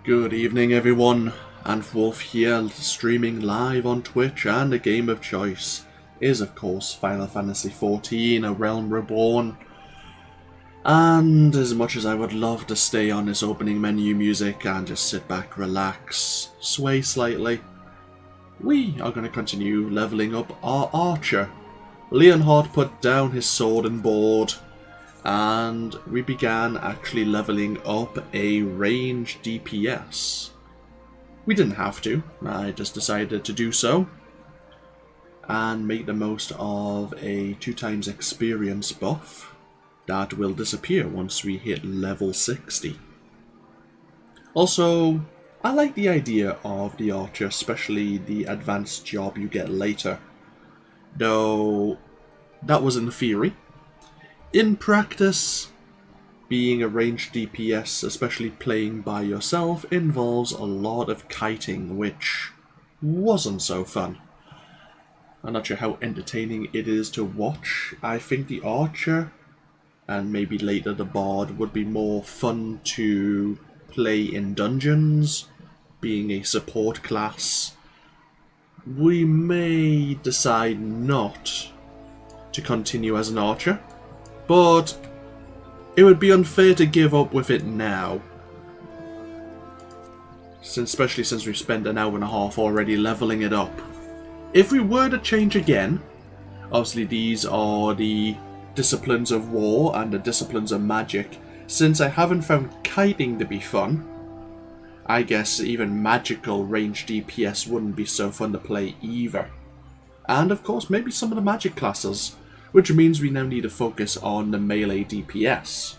Good evening everyone, AnthWolf here, streaming live on Twitch, and a game of choice is of course Final Fantasy XIV, A Realm Reborn. And as much as I would love to stay on this opening menu music and just sit back, relax, sway slightly, we are going to continue leveling up our archer. Leonhard put down his sword and board, and we began actually leveling up a range DPS. We didn't have to, I just decided to do so and make the most of a 2x experience buff that will disappear once we hit level 60. Also, I like the idea of the archer, especially the advanced job you get later, though that was in theory. In practice, being a ranged DPS, especially playing by yourself, involves a lot of kiting, which wasn't so fun. I'm not sure how entertaining it is to watch. I think the archer, and maybe later the bard, would be more fun to play in dungeons, being a support class. We may decide not to continue as an archer, but it would be unfair to give up with it now, especially since we've spent an hour and a half already leveling it up. If we were to change again, obviously these are the disciplines of war and the disciplines of magic. Since I haven't found kiting to be fun, I guess even magical range DPS wouldn't be so fun to play either. And of course maybe some of the magic classes, which means we now need to focus on the melee DPS.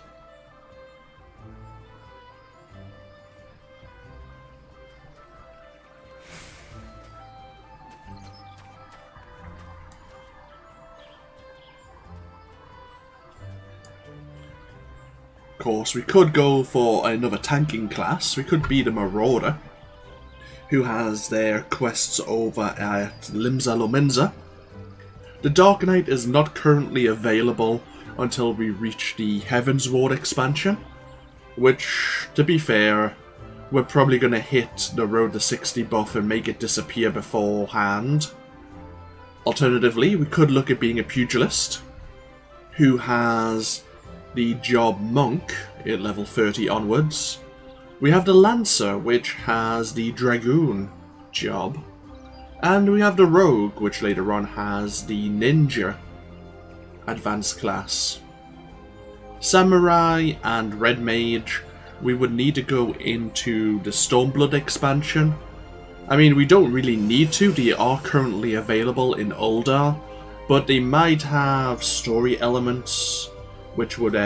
Of course, we could go for another tanking class. We could be the Marauder, who has their quests over at Limsa Lominsa. The Dark Knight is not currently available until we reach the Heavensward expansion, which, to be fair, we're probably going to hit the Road to 60 buff and make it disappear beforehand. Alternatively, we could look at being a Pugilist, who has the job Monk at level 30 onwards. We have the Lancer, which has the Dragoon job. And we have the Rogue, which later on has the Ninja advanced class. Samurai and Red Mage, we would need to go into the Stormblood expansion. I mean, we don't really need to, they are currently available in Uldar, but they might have story elements which would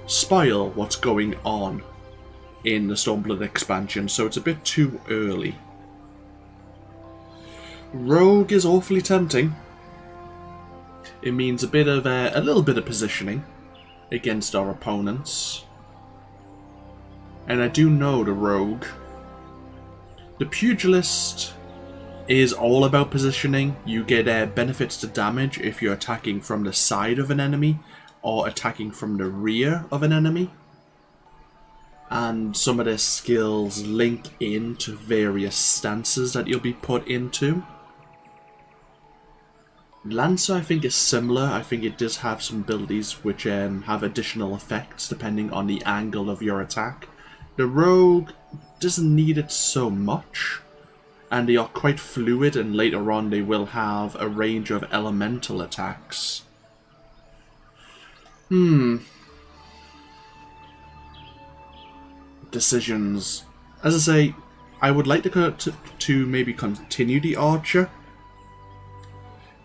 spoil what's going on in the Stormblood expansion, so it's a bit too early. Rogue is awfully tempting. It means a little bit of positioning against our opponents. And I do know the Rogue. The Pugilist is all about positioning. You get benefits to damage if you're attacking from the side of an enemy or attacking from the rear of an enemy. And some of their skills link into various stances that you'll be put into. Lancer, I think, is similar. I think it does have some abilities which have additional effects depending on the angle of your attack. The Rogue doesn't need it so much, and they are quite fluid, and later on they will have a range of elemental attacks. Decisions. As I say, I would like to maybe continue the Archer,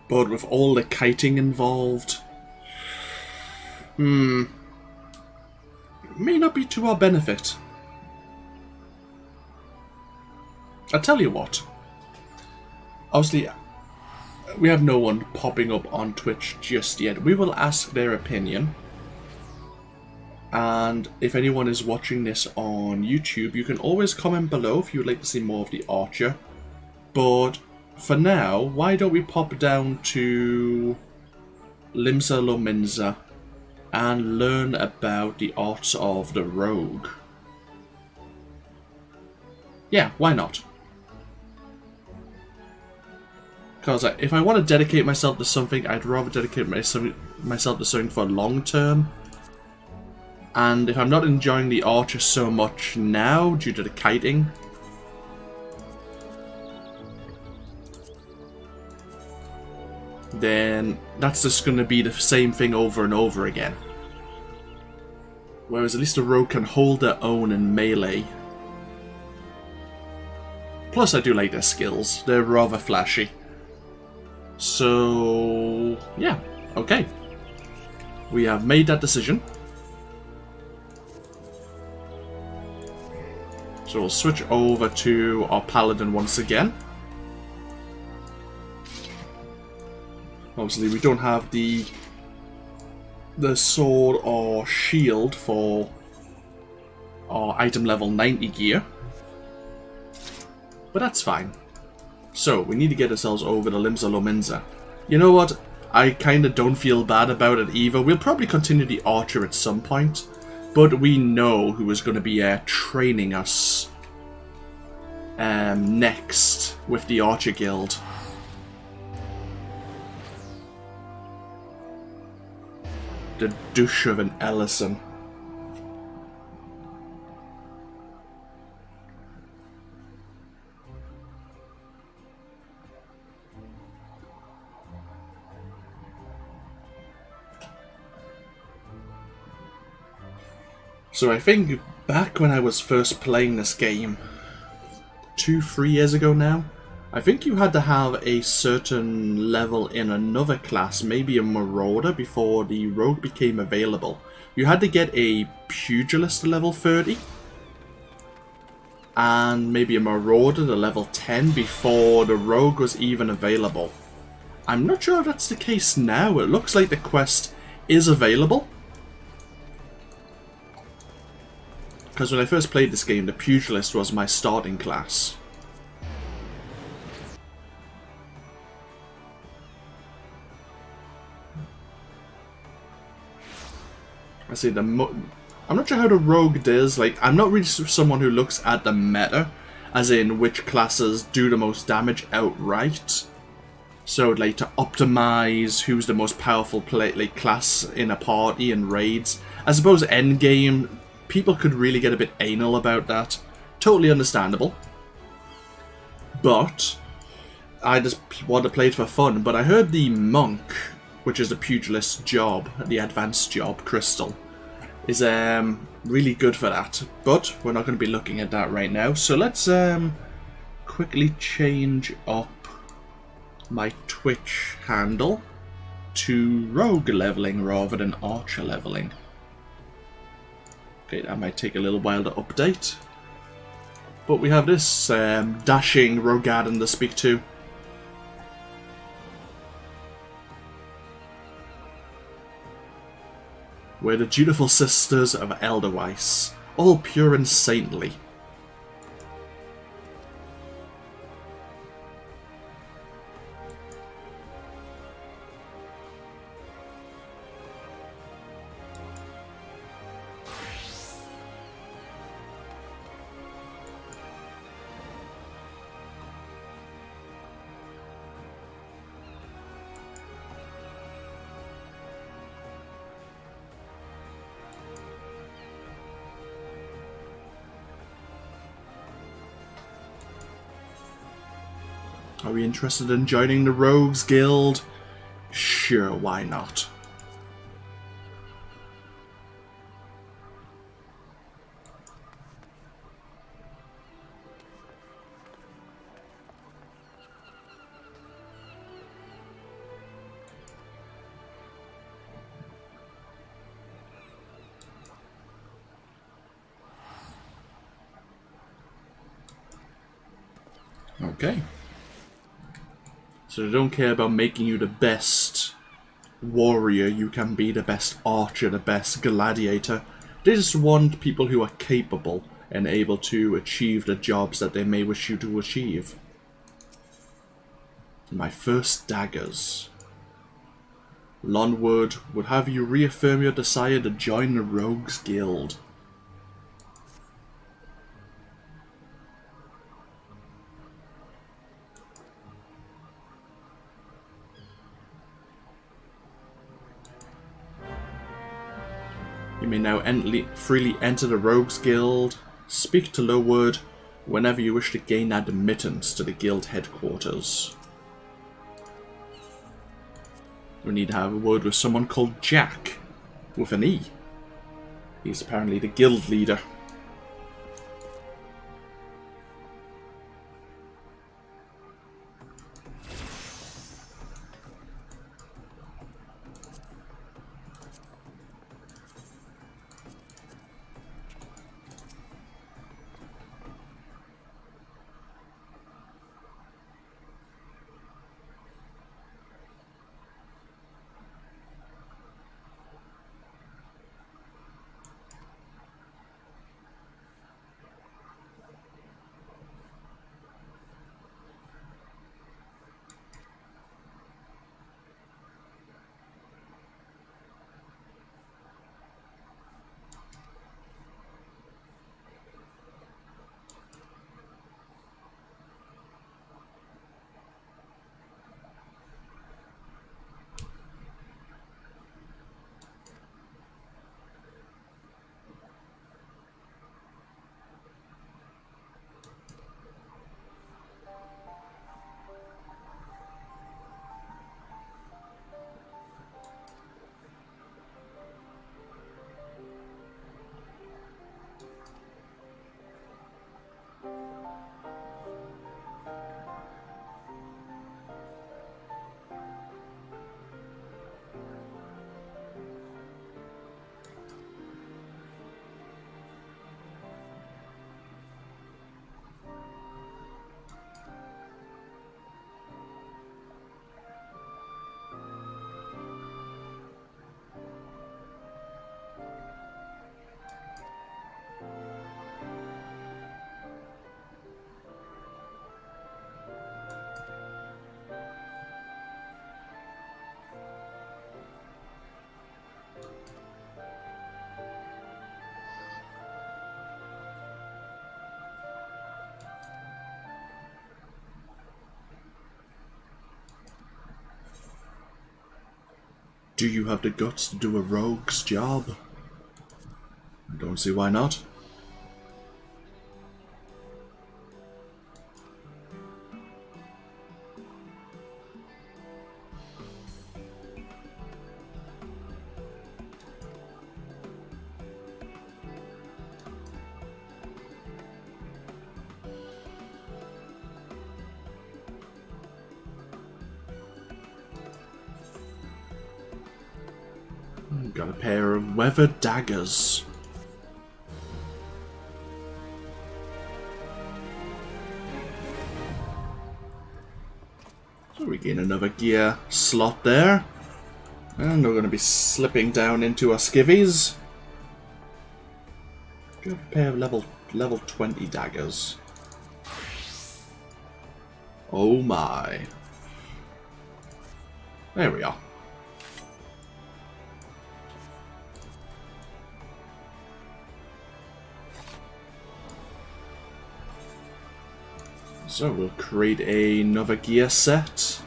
but with all the kiting involved, may not be to our benefit. I'll tell you what. Obviously, we have no one popping up on Twitch just yet. We will ask their opinion. And if anyone is watching this on YouTube, you can always comment below if you would like to see more of the Archer. But for now, why don't we pop down to Limsa Lominsa and learn about the arts of the Rogue. Yeah, why not? Because if I want to dedicate myself to something, I'd rather dedicate myself to something for long term. And if I'm not enjoying the Archer so much now, due to the kiting, then that's just going to be the same thing over and over again. Whereas at least a rogue can hold their own in melee. Plus I do like their skills, they're rather flashy. So yeah, okay. We have made that decision. So we'll switch over to our Paladin once again. Obviously we don't have the sword or shield for our item level 90 gear. But that's fine. So we need to get ourselves over to Limsa Lominsa. You know what? I kind of don't feel bad about it either. We'll probably continue the Archer at some point. But we know who is going to be training us next with the Archer Guild. The douche of an Ellison. So I think back when I was first playing this game, 2-3 years ago now, I think you had to have a certain level in another class, maybe a Marauder, before the Rogue became available. You had to get a Pugilist to level 30, and maybe a Marauder to level 10 before the Rogue was even available. I'm not sure if that's the case now. It looks like the quest is available. Because when I first played this game, the Pugilist was my starting class. I see I'm not sure how the Rogue does. Like, I'm not really someone who looks at the meta, as in which classes do the most damage outright. So, like, to optimize who's the most powerful class in a party and raids. I suppose endgame, people could really get a bit anal about that. Totally understandable. But I just want to play it for fun. But I heard the Monk, which is the Pugilist job, the advanced job, Crystal, is really good for that. But we're not going to be looking at that right now. So let's quickly change up my Twitch handle to Rogue leveling rather than Archer leveling. Okay, that might take a little while to update. But we have this dashing Rogadin to speak to. We're the dutiful sisters of Elderweiss, all pure and saintly. Are we interested in joining the Rogues Guild? Sure, why not? Okay. So they don't care about making you the best warrior you can be, the best archer, the best gladiator. They just want people who are capable and able to achieve the jobs that they may wish you to achieve. My first daggers. Lonwood would have you reaffirm your desire to join the Rogues Guild. You may now freely enter the Rogues Guild, speak to Lowood whenever you wish to gain admittance to the guild headquarters. We need to have a word with someone called Jack, with an E. He's apparently the guild leader. Do you have the guts to do a rogue's job? I don't see why not. Got a pair of weathered daggers. So we gain another gear slot there. And we're going to be slipping down into our skivvies. Got a pair of level 20 daggers. Oh my. There we are. So we'll create another gear set.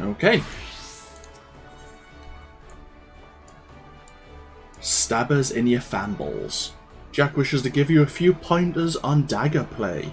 Okay. Stabbers in your fanballs. Jack wishes to give you a few pointers on dagger play.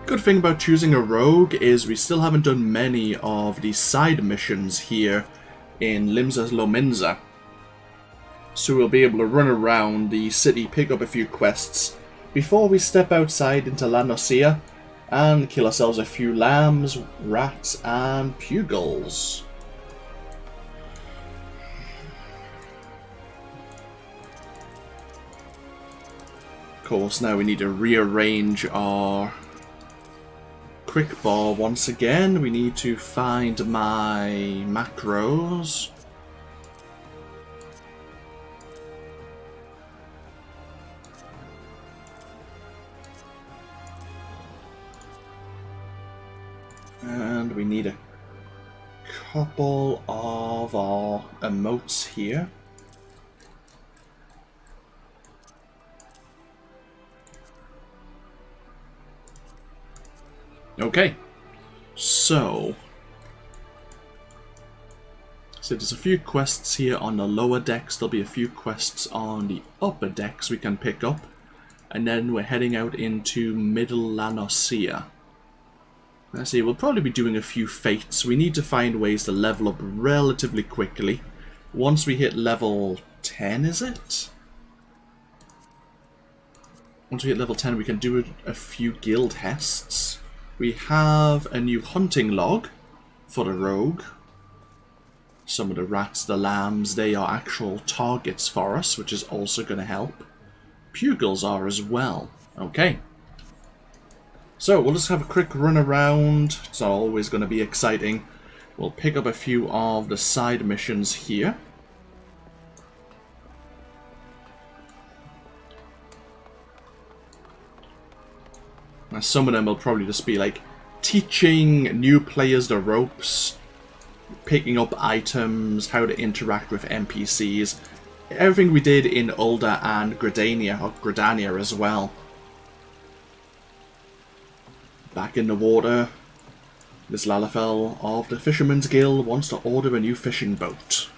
Good thing about choosing a rogue is we still haven't done many of the side missions here in Limsa Lominsa. So we'll be able to run around the city, pick up a few quests before we step outside into La Nocia and kill ourselves a few lambs, rats and pugils. Of course, now we need to rearrange our quick bar once again. We need to find my macros. And we need a couple of our emotes here. Okay, so there's a few quests here on the lower decks, there'll be a few quests on the upper decks we can pick up, and then we're heading out into Middle Lanosea. Let's see, we'll probably be doing a few fates. We need to find ways to level up relatively quickly. Once we hit level 10, is it? Once we hit level 10, we can do a few guild hests. We have a new hunting log for the rogue. Some of the rats, the lambs, they are actual targets for us, which is also going to help. Pugils are as well. Okay. So, we'll just have a quick run around. It's not always going to be exciting. We'll pick up a few of the side missions here. Now, some of them will probably just be like teaching new players the ropes, picking up items, how to interact with NPCs. Everything we did in Ulda and Gridania as well. Back in the water, Miss Lalafell of the Fisherman's Guild wants to order a new fishing boat.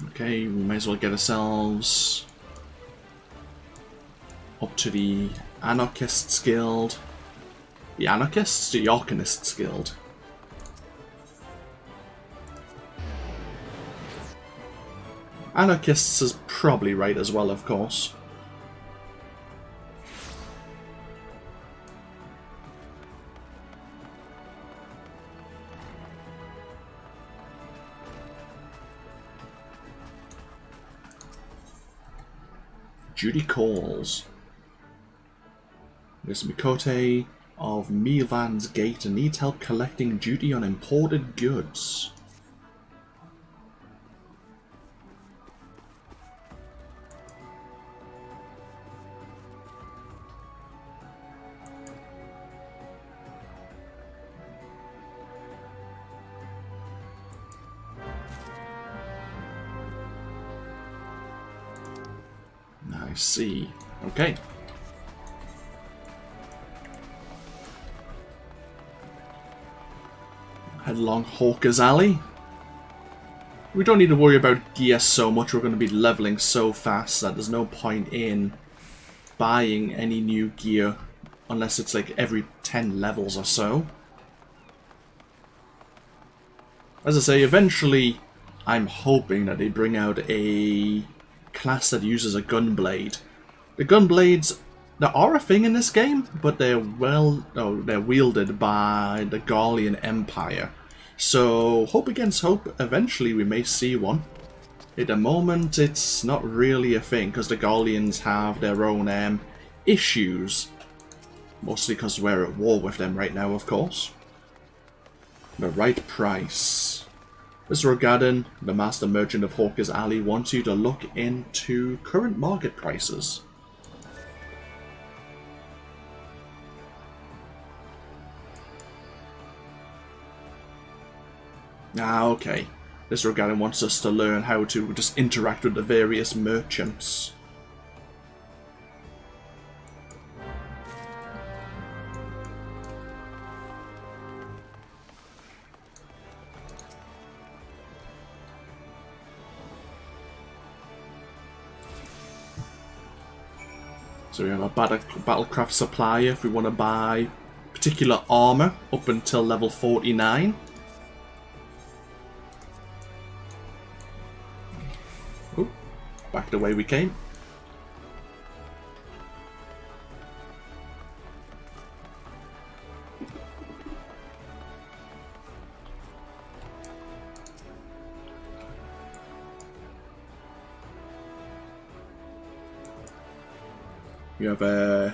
Okay, we may as well get ourselves up to the Anarchists Guild. The Anarchists? The Arcanists Guild. Anarchists is probably right as well, of course. Judy calls. There's Mikote of Milvan's Gate and needs help collecting duty on imported goods. I see. Okay. Head along Hawker's Alley. We don't need to worry about gear so much. We're going to be leveling so fast that there's no point in buying any new gear unless it's like every 10 levels or so. As I say, eventually I'm hoping that they bring out a class that uses a gunblade. The gunblades, they are a thing in this game, but they're they're wielded by the Garlean Empire. So hope against hope, eventually we may see one. At the moment, it's not really a thing because the Garleans have their own issues, mostly because we're at war with them right now, of course. The right price. Mr. O'Gadden, the master merchant of Hawker's Alley, wants you to look into current market prices. Ah, okay. Mr. O'Gadden wants us to learn how to just interact with the various merchants. So we have a battlecraft supplier if we want to buy particular armor up until level 49. Ooh, back the way we came. You have a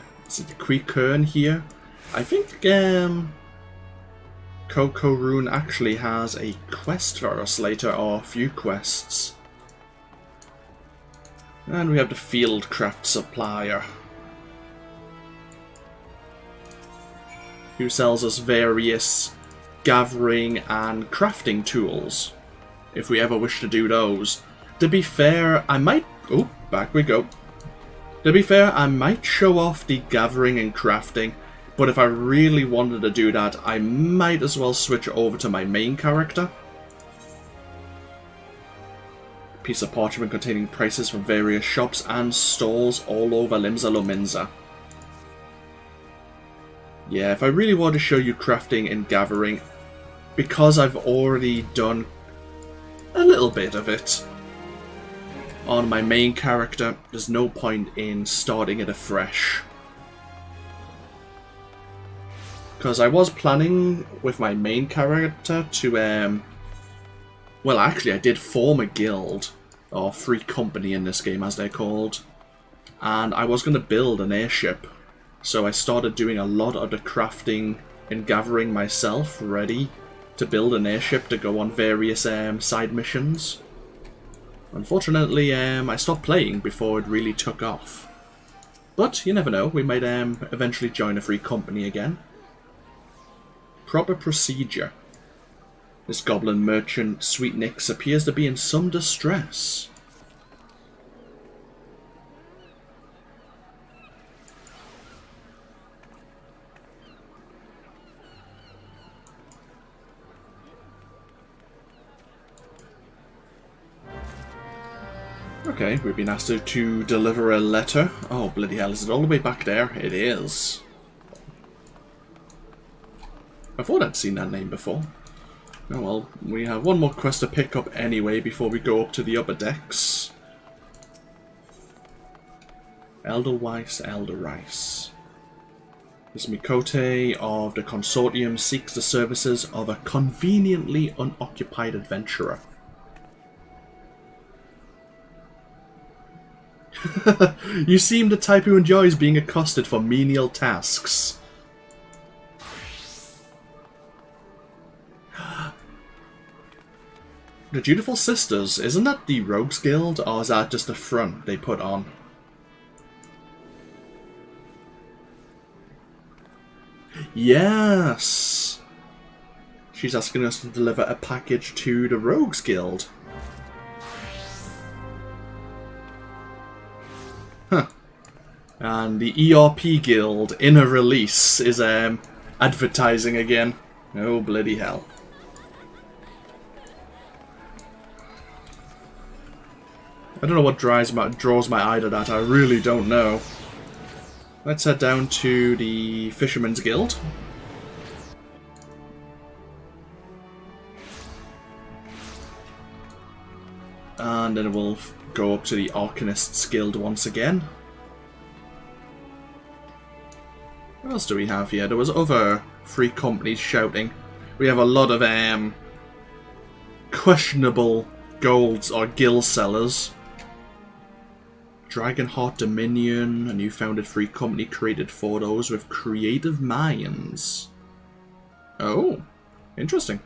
quick Kern here. I think Coco Rune actually has a quest for us later, or a few quests. And we have the Fieldcraft Supplier, who sells us various gathering and crafting tools, if we ever wish to do those. To be fair, I might... Oh, back we go. To be fair, I might show off the gathering and crafting, but if I really wanted to do that, I might as well switch over to my main character. Piece of parchment containing prices from various shops and stores all over Limsa Lominsa. Yeah, if I really want to show you crafting and gathering, because I've already done a little bit of it on my main character, there's no point in starting it afresh. Because I was planning with my main character to, well, actually I did form a guild, or free company in this game as they're called, and I was going to build an airship. So I started doing a lot of the crafting and gathering myself, ready to build an airship to go on various side missions. Unfortunately, I stopped playing before it really took off. But you never know, we might eventually join a free company again. Proper procedure. This goblin merchant, Sweet Nix, appears to be in some distress. Okay, we've been asked to deliver a letter. Oh, bloody hell, is it all the way back there? It is. I thought I'd seen that name before. Oh well, we have one more quest to pick up anyway before we go up to the upper decks. Elderweiss, Elderrice. This Mikote of the Consortium seeks the services of a conveniently unoccupied adventurer. You seem the type who enjoys being accosted for menial tasks. The Dutiful Sisters, isn't that the Rogues Guild, or is that just a front they put on? Yes! She's asking us to deliver a package to the Rogues Guild. Huh. And the ERP Guild, in a release, is advertising again. Oh, bloody hell. I don't know what draws my eye to that, I really don't know. Let's head down to the Fisherman's Guild. And then we'll go up to the Arcanist's Guild once again. What else do we have here? There was other free companies shouting. We have a lot of questionable golds or guild sellers. Dragonheart Dominion, a new founded free company created for those with creative minds. Oh, interesting.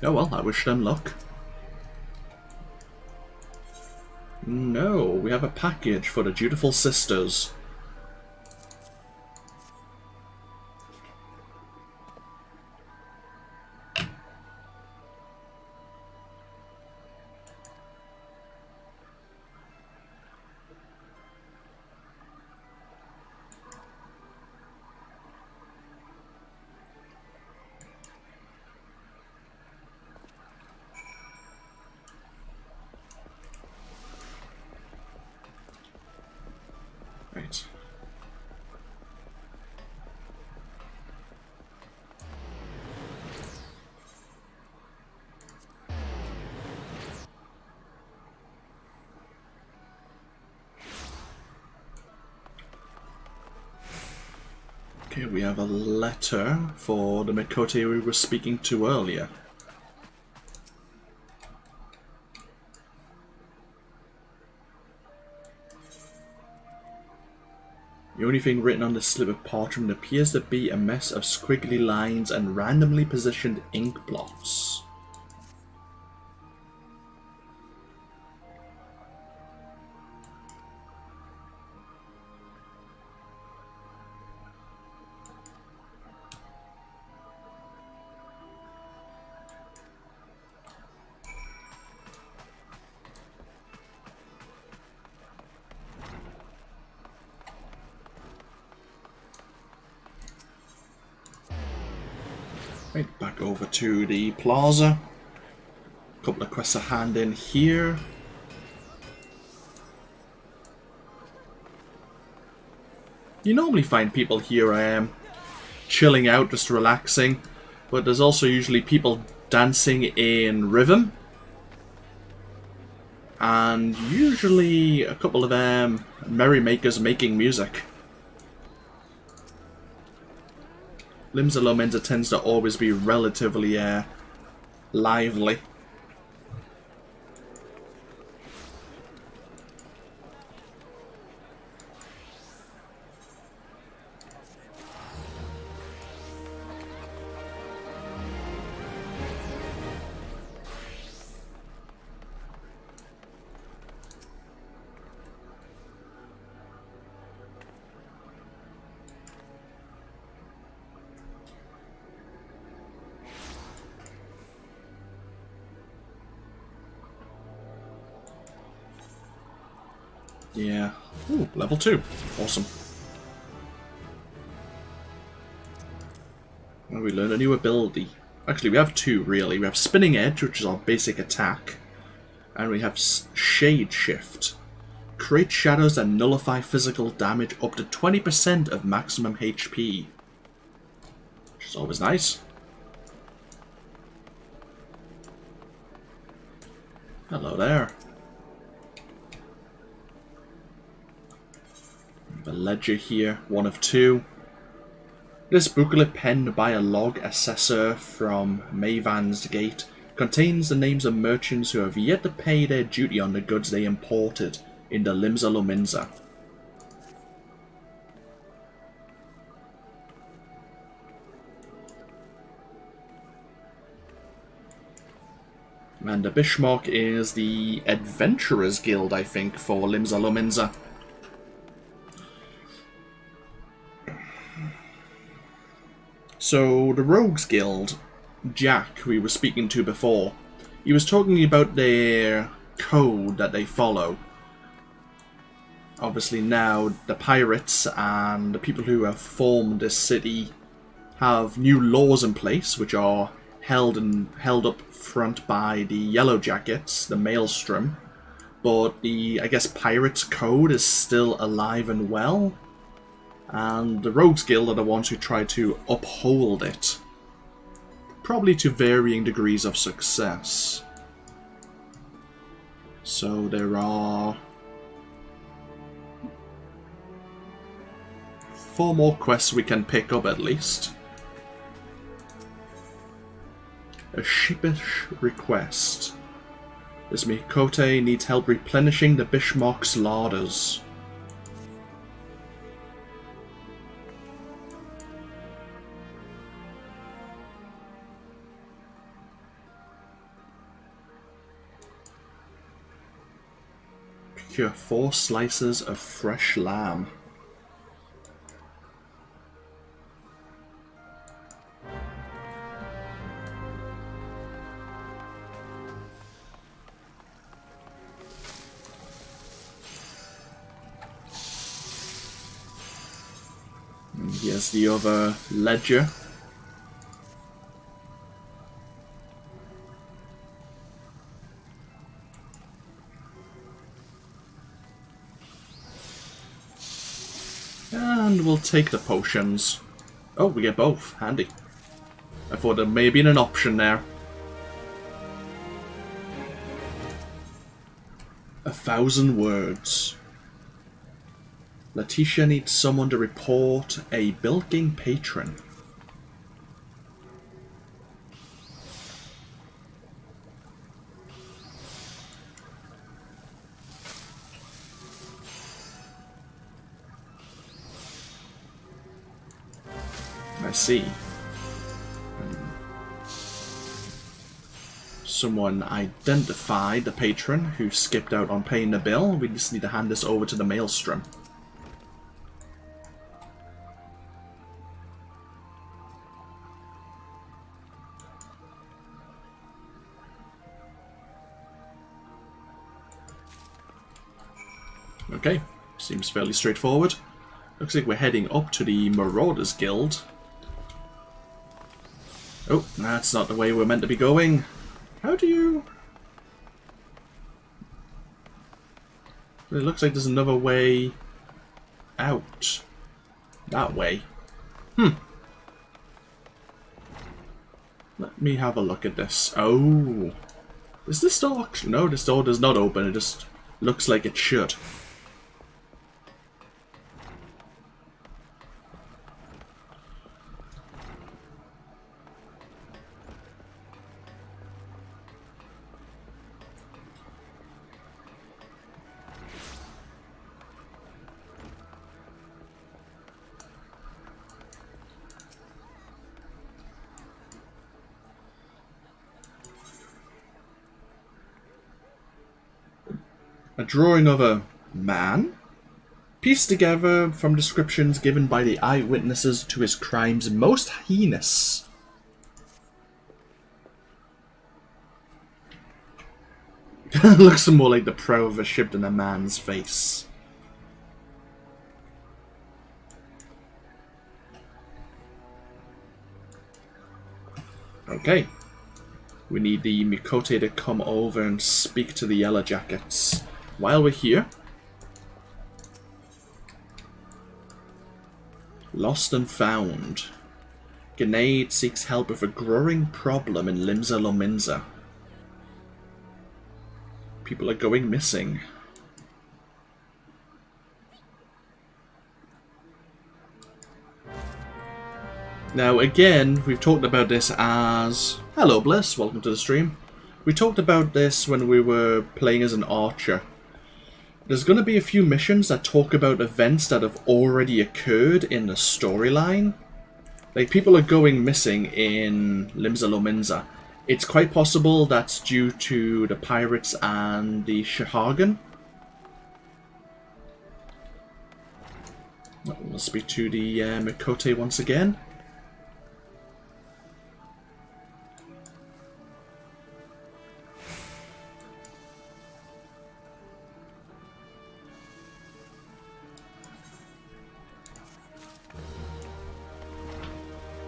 Oh well, I wish them luck. No, we have a package for the Dutiful Sisters. Right. Okay, we have a letter for the Mikote we were speaking to earlier. The only thing written on the slip of parchment appears to be a mess of squiggly lines and randomly positioned ink blots. Right, back over to the plaza. A couple of quests to hand in here. You normally find people here chilling out, just relaxing, but there's also usually people dancing in rhythm. And usually a couple of merrymakers making music. Limsa Lomensa tends to always be relatively lively. Yeah. Ooh, level 2. Awesome. Well, we learn a new ability. Actually, we have 2, really. We have Spinning Edge, which is our basic attack. And we have Shade Shift. Create shadows that nullify physical damage up to 20% of maximum HP. Which is always nice. Hello there. A ledger here, 1 of 2. This booklet penned by a log assessor from Mavan's Gate contains the names of merchants who have yet to pay their duty on the goods they imported into Limsa Lomensa. And the Bismarck is the Adventurers Guild, I think, for Limsa Lomensa. So, the Rogues Guild, Jack, who we were speaking to before, he was talking about their code that they follow. Obviously now, the pirates and the people who have formed this city have new laws in place, which are held up front by the Yellow Jackets, the Maelstrom. But the, I guess, Pirates Code is still alive and well. And the Rogues Guild are the ones who try to uphold it. Probably to varying degrees of success. So there are 4 more quests we can pick up at least. A sheepish request. This Mikote needs help replenishing the Bismarck's larders. Procure 4 slices of fresh lamb. And here's the other ledger. And we'll take the potions. Oh, we get both. Handy. I thought there may have been an option there. 1,000 words. Letitia needs someone to report a bilking patron. I see. Someone identified the patron who skipped out on paying the bill. We just need to hand this over to the Maelstrom. Okay, seems fairly straightforward. Looks like we're heading up to the Marauders Guild. Oh, that's not the way we're meant to be going. How do you... It looks like there's another way out. That way. Let me have a look at this. Oh. Is this door actually... No, this door does not open. It just looks like it should. A drawing of a man, pieced together from descriptions given by the eyewitnesses to his crimes most heinous. Looks more like the prow of a ship than a man's face. Okay. We need the Mikote to come over and speak to the Yellow Jackets. While we're here, lost and found. Grenade seeks help with a growing problem in Limsa Lominsa. People are going missing. Now again, we've talked about this as... Hello Bliss, welcome to the stream. We talked about this when we were playing as an archer. There's going to be a few missions that talk about events that have already occurred in the storyline. Like, people are going missing in Limsa Lominsa. It's quite possible that's due to the pirates and the Shahagan. We'll speak to the Mikote once again.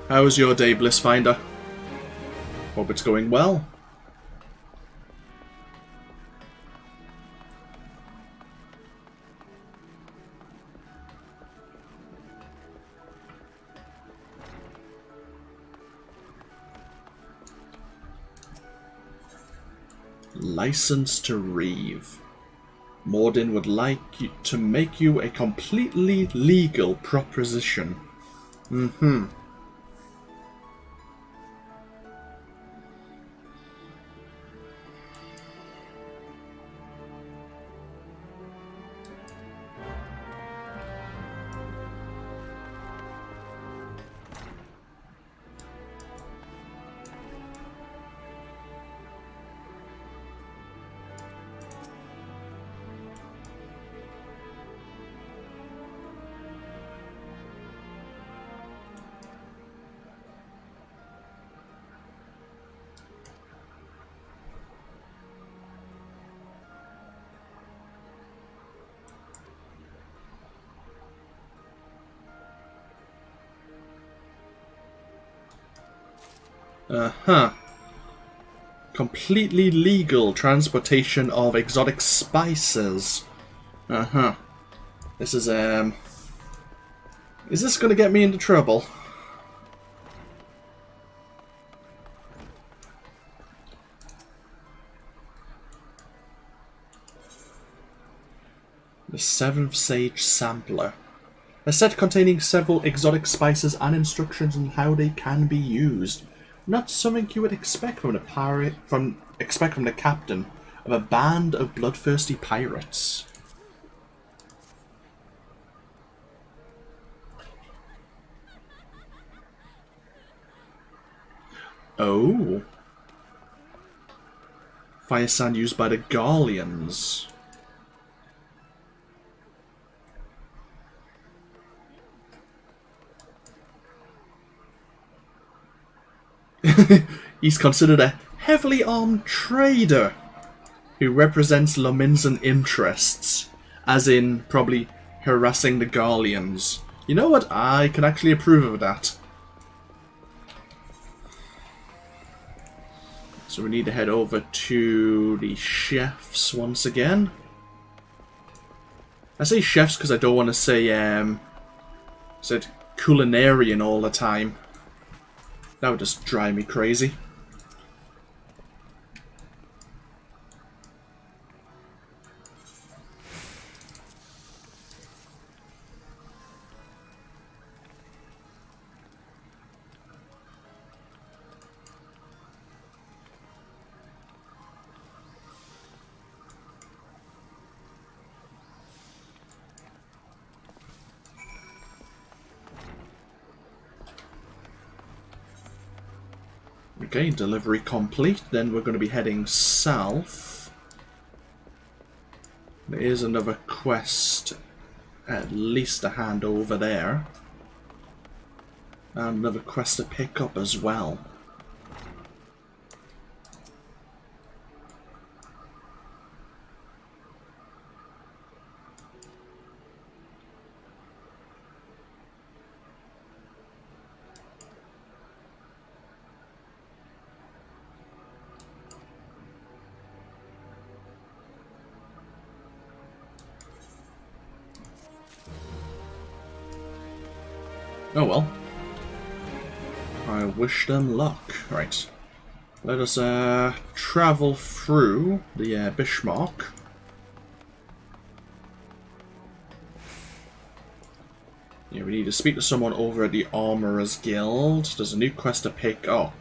How was your day, Blissfinder? Hope it's going well. License to Reeve. Morden would like to make you a completely legal proposition. Completely legal transportation of exotic spices. This is this gonna get me into trouble? The Seventh Sage Sampler. A set containing several exotic spices and instructions on how they can be used. Not something you would expect from the captain of a band of bloodthirsty pirates. Oh. Fire sand used by the Garleans. He's considered a heavily armed trader who represents Lominsan interests, as in probably harassing the Garleans. You know what? I can actually approve of that. So we need to head over to the chefs once again. I say chefs because I don't want to say said culinarian all the time. That would just drive me crazy. Okay, delivery complete. Then we're going to be heading south. There is another quest, at least a hand over there. And another quest to pick up as well. Oh well. I wish them luck. Right. Let us travel through the Bismarck. Yeah, we need to speak to someone over at the Armourers Guild. There's a new quest to pick up.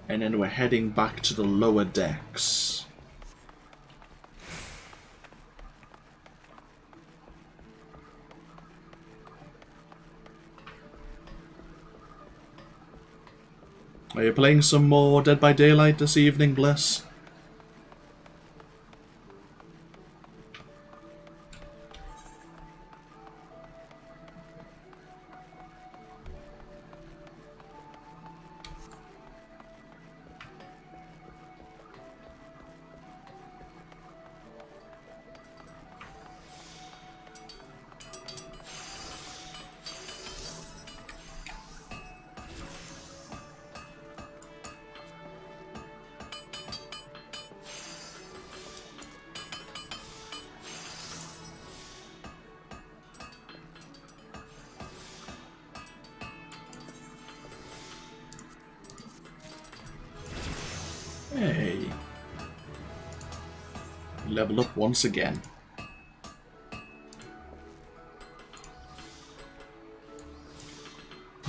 And then we're heading back to the lower decks. Are you playing some more Dead by Daylight this evening, Bliss? Hey. Level up once again.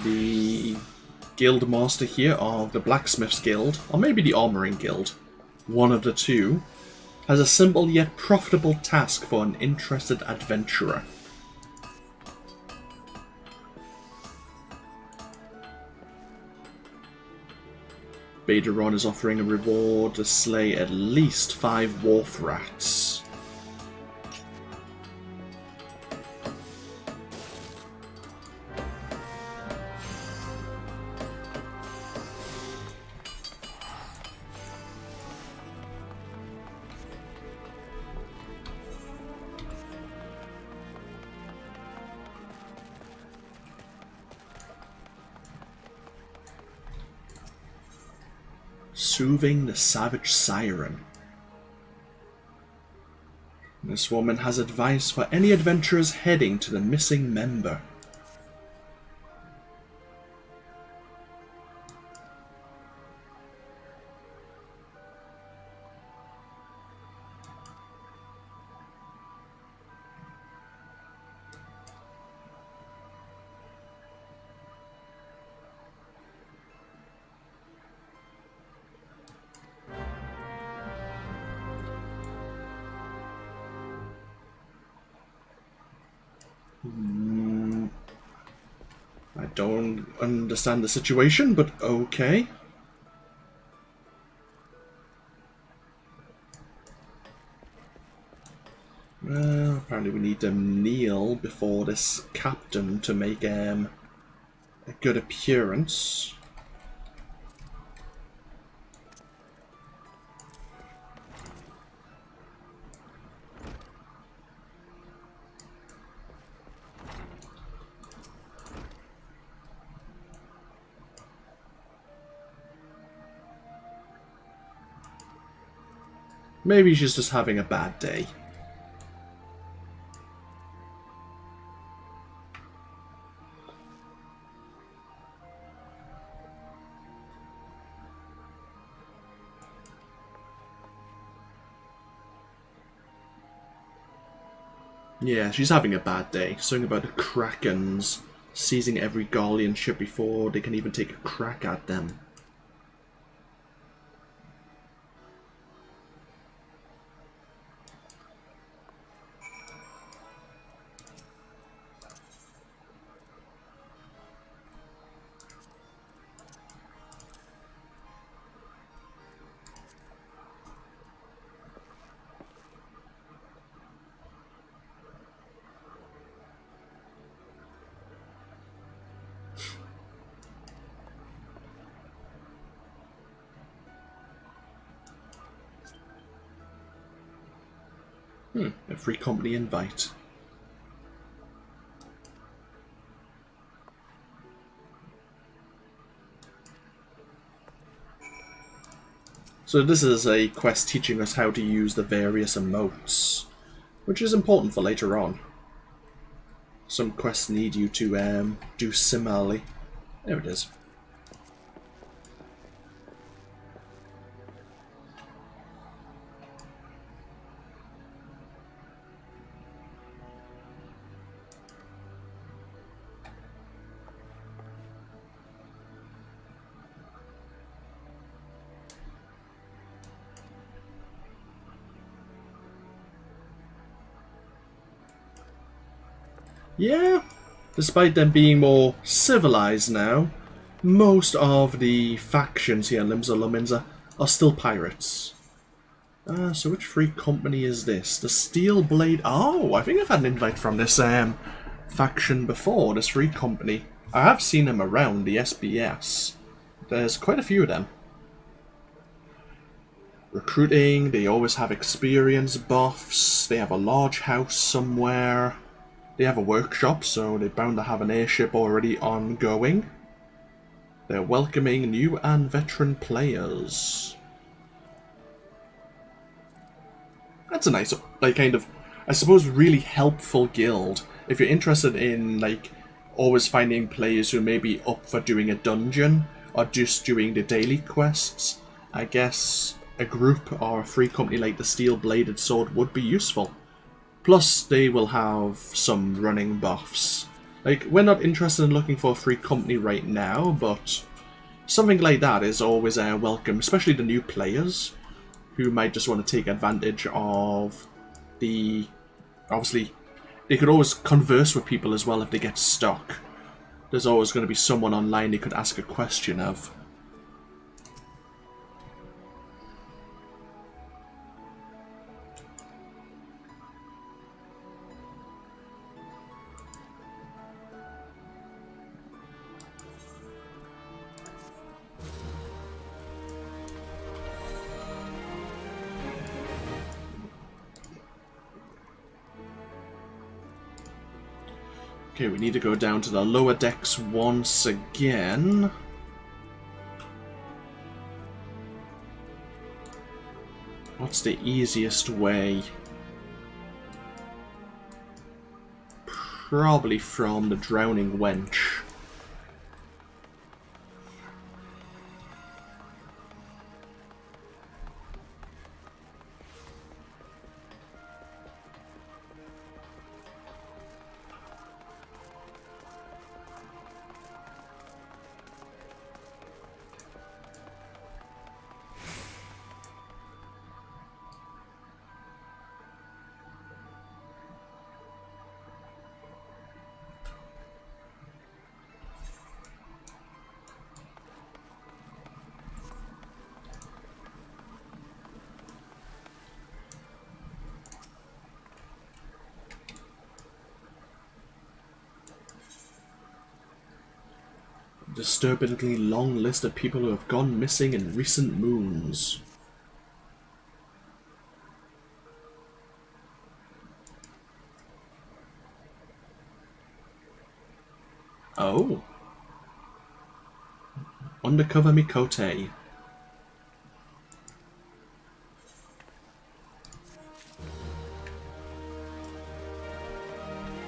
The guild master here of the Blacksmith's Guild, or maybe the Armoring Guild, one of the two, has a simple yet profitable task for an interested adventurer. Baderon is offering a reward to slay at least 5 wharf rats. Soothing the Savage Siren. This woman has advice for any adventurers heading to the missing member. I don't understand the situation, but okay. Apparently we need to kneel before this captain to make a good appearance. Maybe she's just having a bad day. Yeah, she's having a bad day. Something about the Krakens seizing every Garlean ship before they can even take a crack at them. A free company invite. So this is a quest teaching us how to use the various emotes, which is important for later on. Some quests need you to do similarly. There it is. Yeah, despite them being more civilized now, most of the factions here in Limsa Lominsa are still pirates. So which free company is this? The Steel Blade... Oh, I think I've had an invite from this faction before, this free company. I have seen them around the SBS. There's quite a few of them. Recruiting, they always have experience buffs, they have a large house somewhere. They have a workshop, so they're bound to have an airship already ongoing. They're welcoming new and veteran players. That's a nice, like, kind of, I suppose, really helpful guild. If you're interested in, like, always finding players who may be up for doing a dungeon or just doing the daily quests, I guess a group or a free company like the Steel Bladed Sword would be useful. Plus, they will have some running buffs. Like, we're not interested in looking for a free company right now, but something like that is always welcome, especially the new players who might just want to take advantage of the... Obviously, they could always converse with people as well if they get stuck. There's always going to be someone online they could ask a question of. Okay, we need to go down to the lower decks once again. What's the easiest way? Probably from the Drowning Wench. Disturbingly long list of people who have gone missing in recent moons. Oh. Undercover Mikote.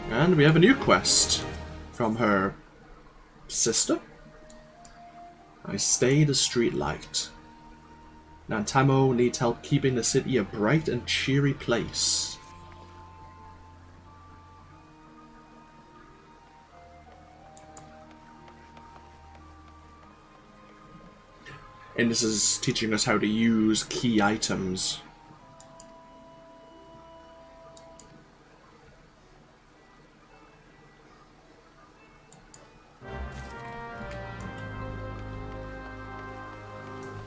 And we have a new quest from her sister. I stayed a street light. Nantamo needs help keeping the city a bright and cheery place. And this is teaching us how to use key items.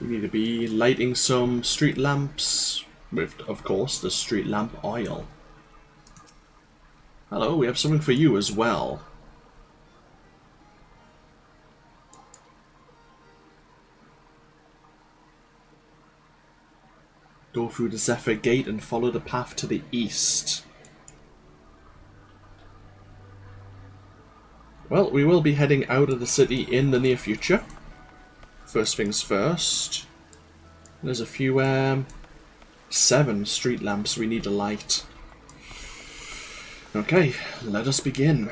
We need to be lighting some street lamps with, of course, the street lamp oil. Hello, we have something for you as well. Go through the Zephyr Gate and follow the path to the east. Well, we will be heading out of the city in the near future. First things first. There's a few, 7 street lamps we need to light. Okay, let us begin.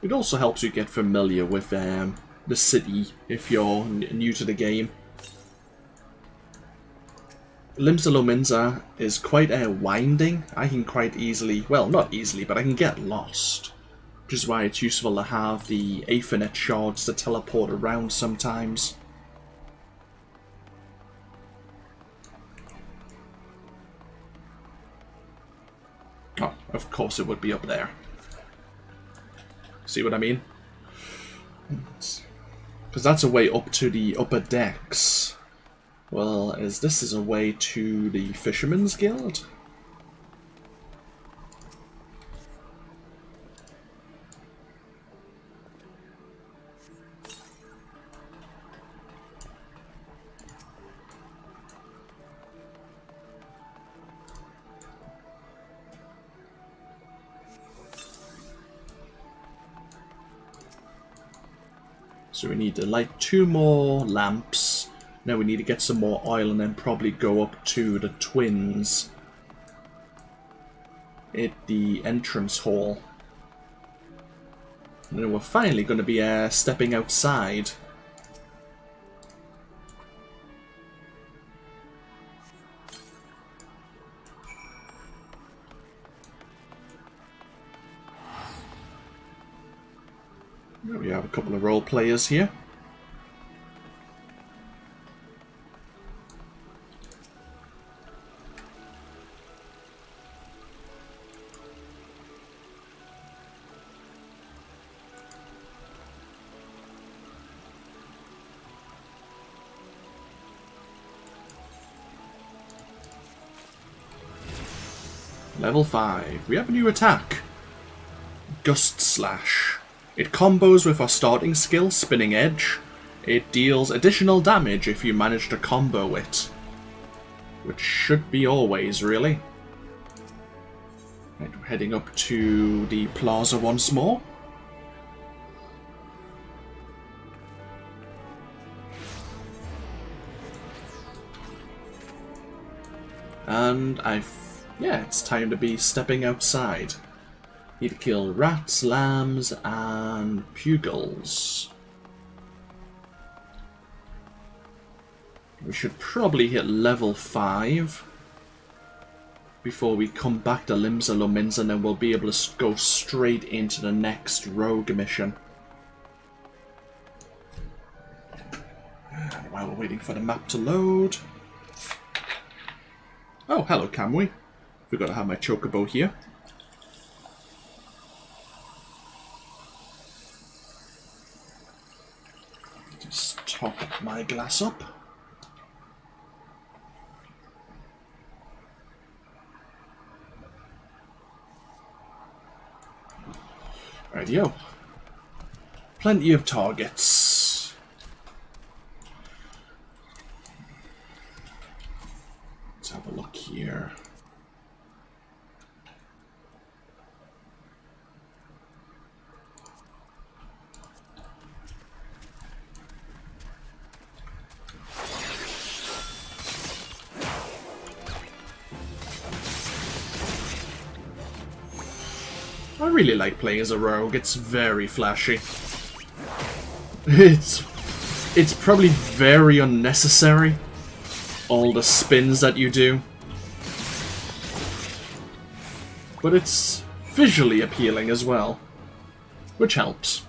It also helps you get familiar with the city if you're new to the game. Limsa Lominsa is quite winding. I can quite easily, well, not easily, but I can get lost. Which is why it's useful to have the Aethernet shards to teleport around sometimes. Oh, of course it would be up there. See what I mean? Because that's a way up to the upper decks. Well, as this is a way to the Fisherman's Guild? So we need to light 2 more lamps. Now we need to get some more oil and then probably go up to the twins at the entrance hall. And then we're finally going to be stepping outside. We have a couple of role players here. Level 5. We have a new attack. Gust Slash. It combos with our starting skill, Spinning Edge. It deals additional damage if you manage to combo it. Which should be always, really. Right, we're heading up to the plaza once more. And yeah, it's time to be stepping outside. Need to kill rats, lambs, and pugils. We should probably hit level 5 before we come back to Limsa Lominsa, and then we'll be able to go straight into the next rogue mission. And while we're waiting for the map to load... Oh, hello, Kamui. Forgot to have my chocobo here. Just top my glass up. Rightio. Plenty of targets. Let's have a look here. I really like playing as a rogue. It's very flashy. It's probably very unnecessary, all the spins that you do. But it's visually appealing as well, which helps.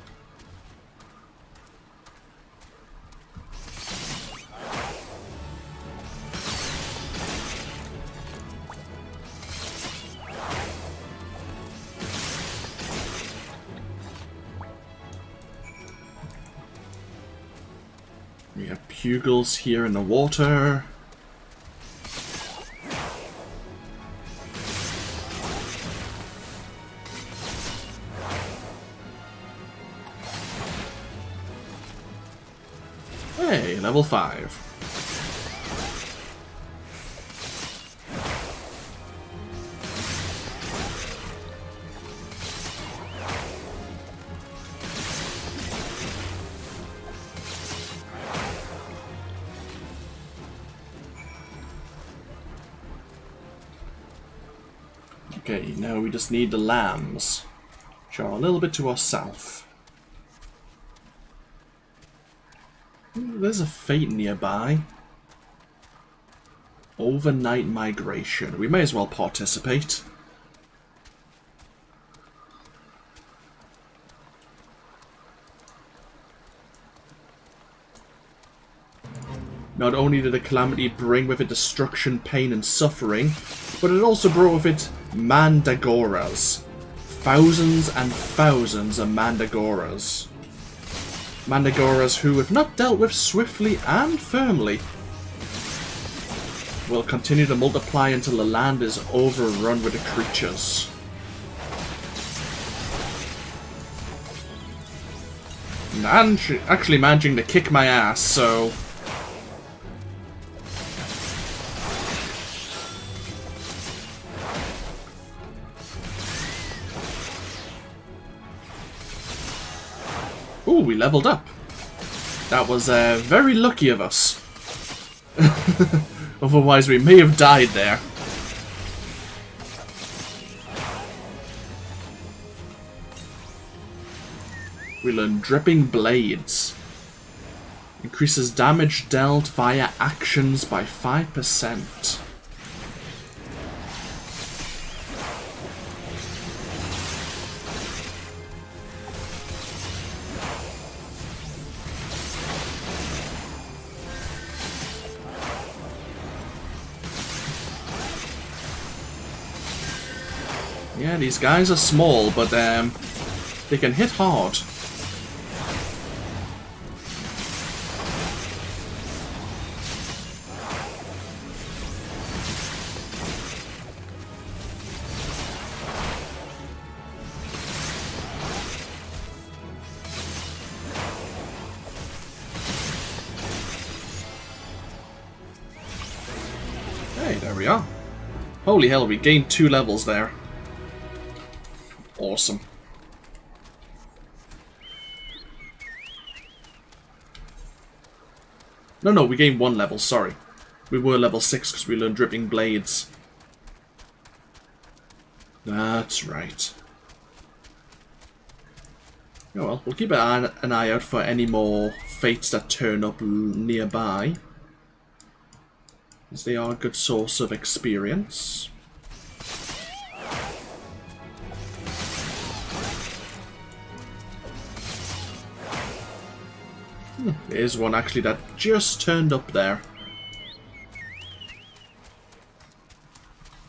We have pugils here in the water. Hey, level 5. Okay, now we just need the lambs, which are a little bit to our south. Ooh, there's a fate nearby. Overnight migration. We may as well participate. Not only did the calamity bring with it destruction, pain, and suffering, but it also brought with it mandagoras. Thousands and thousands of mandagoras. Mandagoras who, if not dealt with swiftly and firmly, will continue to multiply until the land is overrun with the creatures. And actually managing to kick my ass, so... Ooh, we leveled up. That was very lucky of us. Otherwise we may have died there. We learn Dripping Blades. Increases damage dealt via actions by 5%. Yeah, these guys are small, but they can hit hard. Hey, there we are. Holy hell, we gained 2 levels there. Awesome. No, we gained 1 level, sorry. We were level 6 because we learned Dripping Blades. That's right. Oh well, we'll keep an eye out for any more fates that turn up nearby, as they are a good source of experience. There's one actually that just turned up there.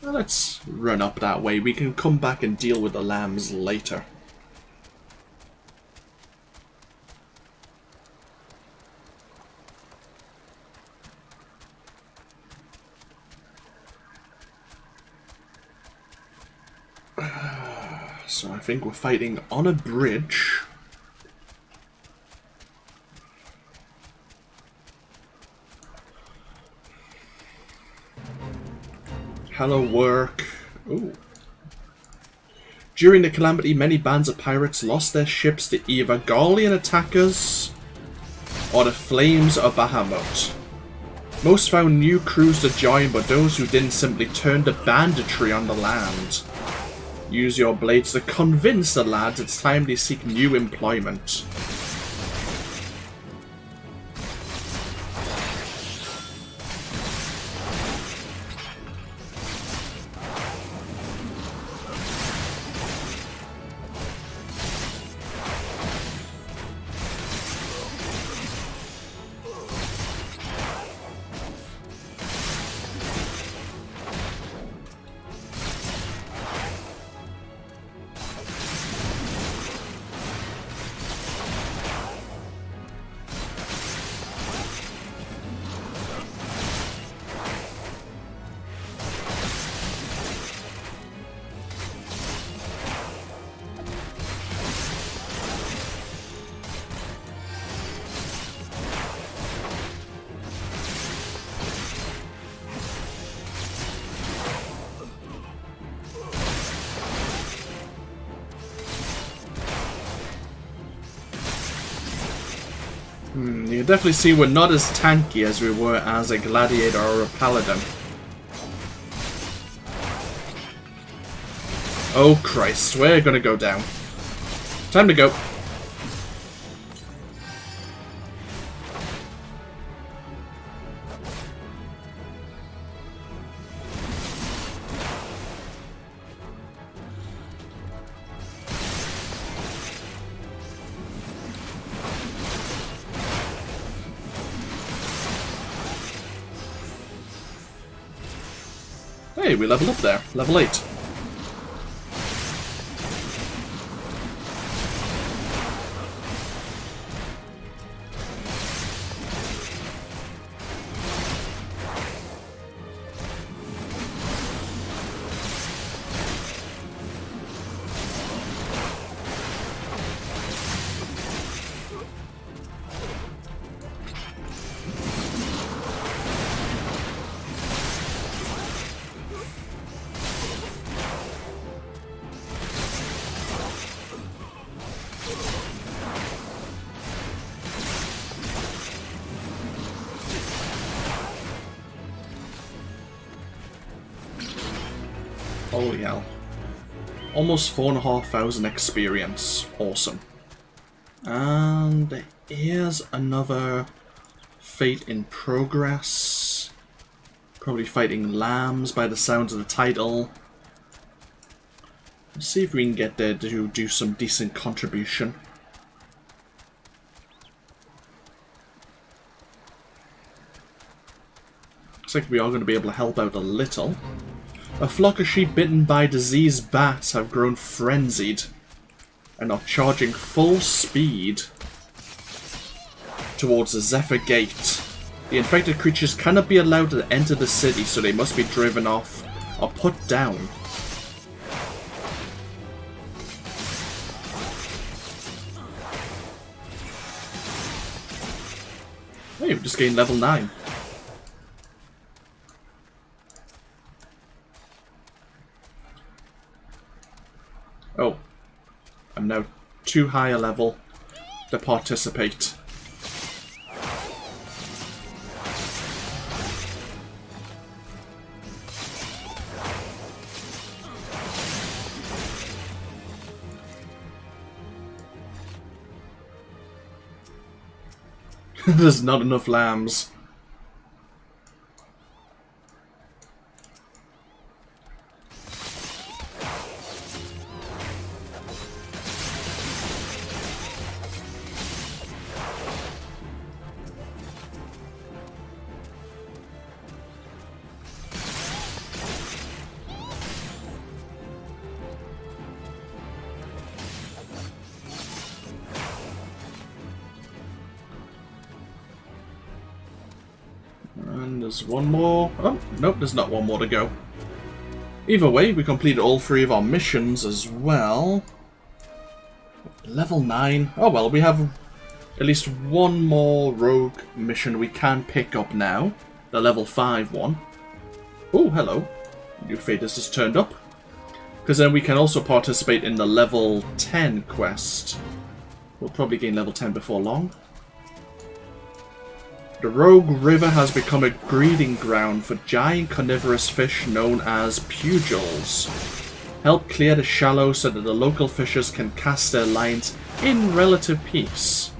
Well, let's run up that way. We can come back and deal with the lambs later. So I think we're fighting on a bridge. Hello, work. Ooh. During the calamity, many bands of pirates lost their ships to either Gallian attackers or the flames of Bahamut. Most found new crews to join, but those who didn't simply turned to banditry on the land. Use your blades to convince the lads it's time they seek new employment. You can definitely see we're not as tanky as we were as a gladiator or a paladin. Oh Christ, we're gonna go down. Time to go. Hey, we leveled up there. Level 8. Holy hell. Almost 4,500 experience. Awesome. And here's another Fate in Progress. Probably fighting lambs by the sounds of the title. Let's see if we can get there to do some decent contribution. Looks like we are going to be able to help out a little. A flock of sheep bitten by diseased bats have grown frenzied and are charging full speed towards the Zephyr Gate. The infected creatures cannot be allowed to enter the city, so they must be driven off or put down. Hey, we just gained level 9. Oh, I'm now too high a level to participate. There's not enough lambs. And there's one more. Oh, nope, there's not one more to go. Either way, we completed all 3 of our missions as well. Level 9. Oh well, we have at least one more rogue mission we can pick up now. The level 5 one. Oh, hello. New fate has just turned up. Because then we can also participate in the level 10 quest. We'll probably gain level 10 before long. The Rogue River has become a breeding ground for giant carnivorous fish known as pugils. Help clear the shallows so that the local fishers can cast their lines in relative peace.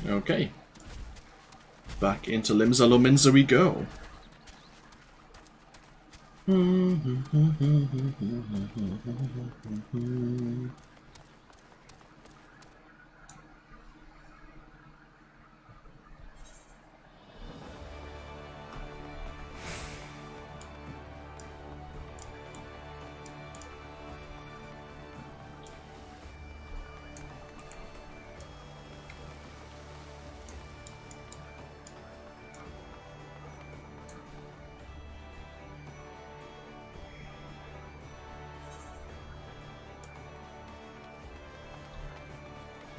Okay. Back into Limsa Lominsa we go.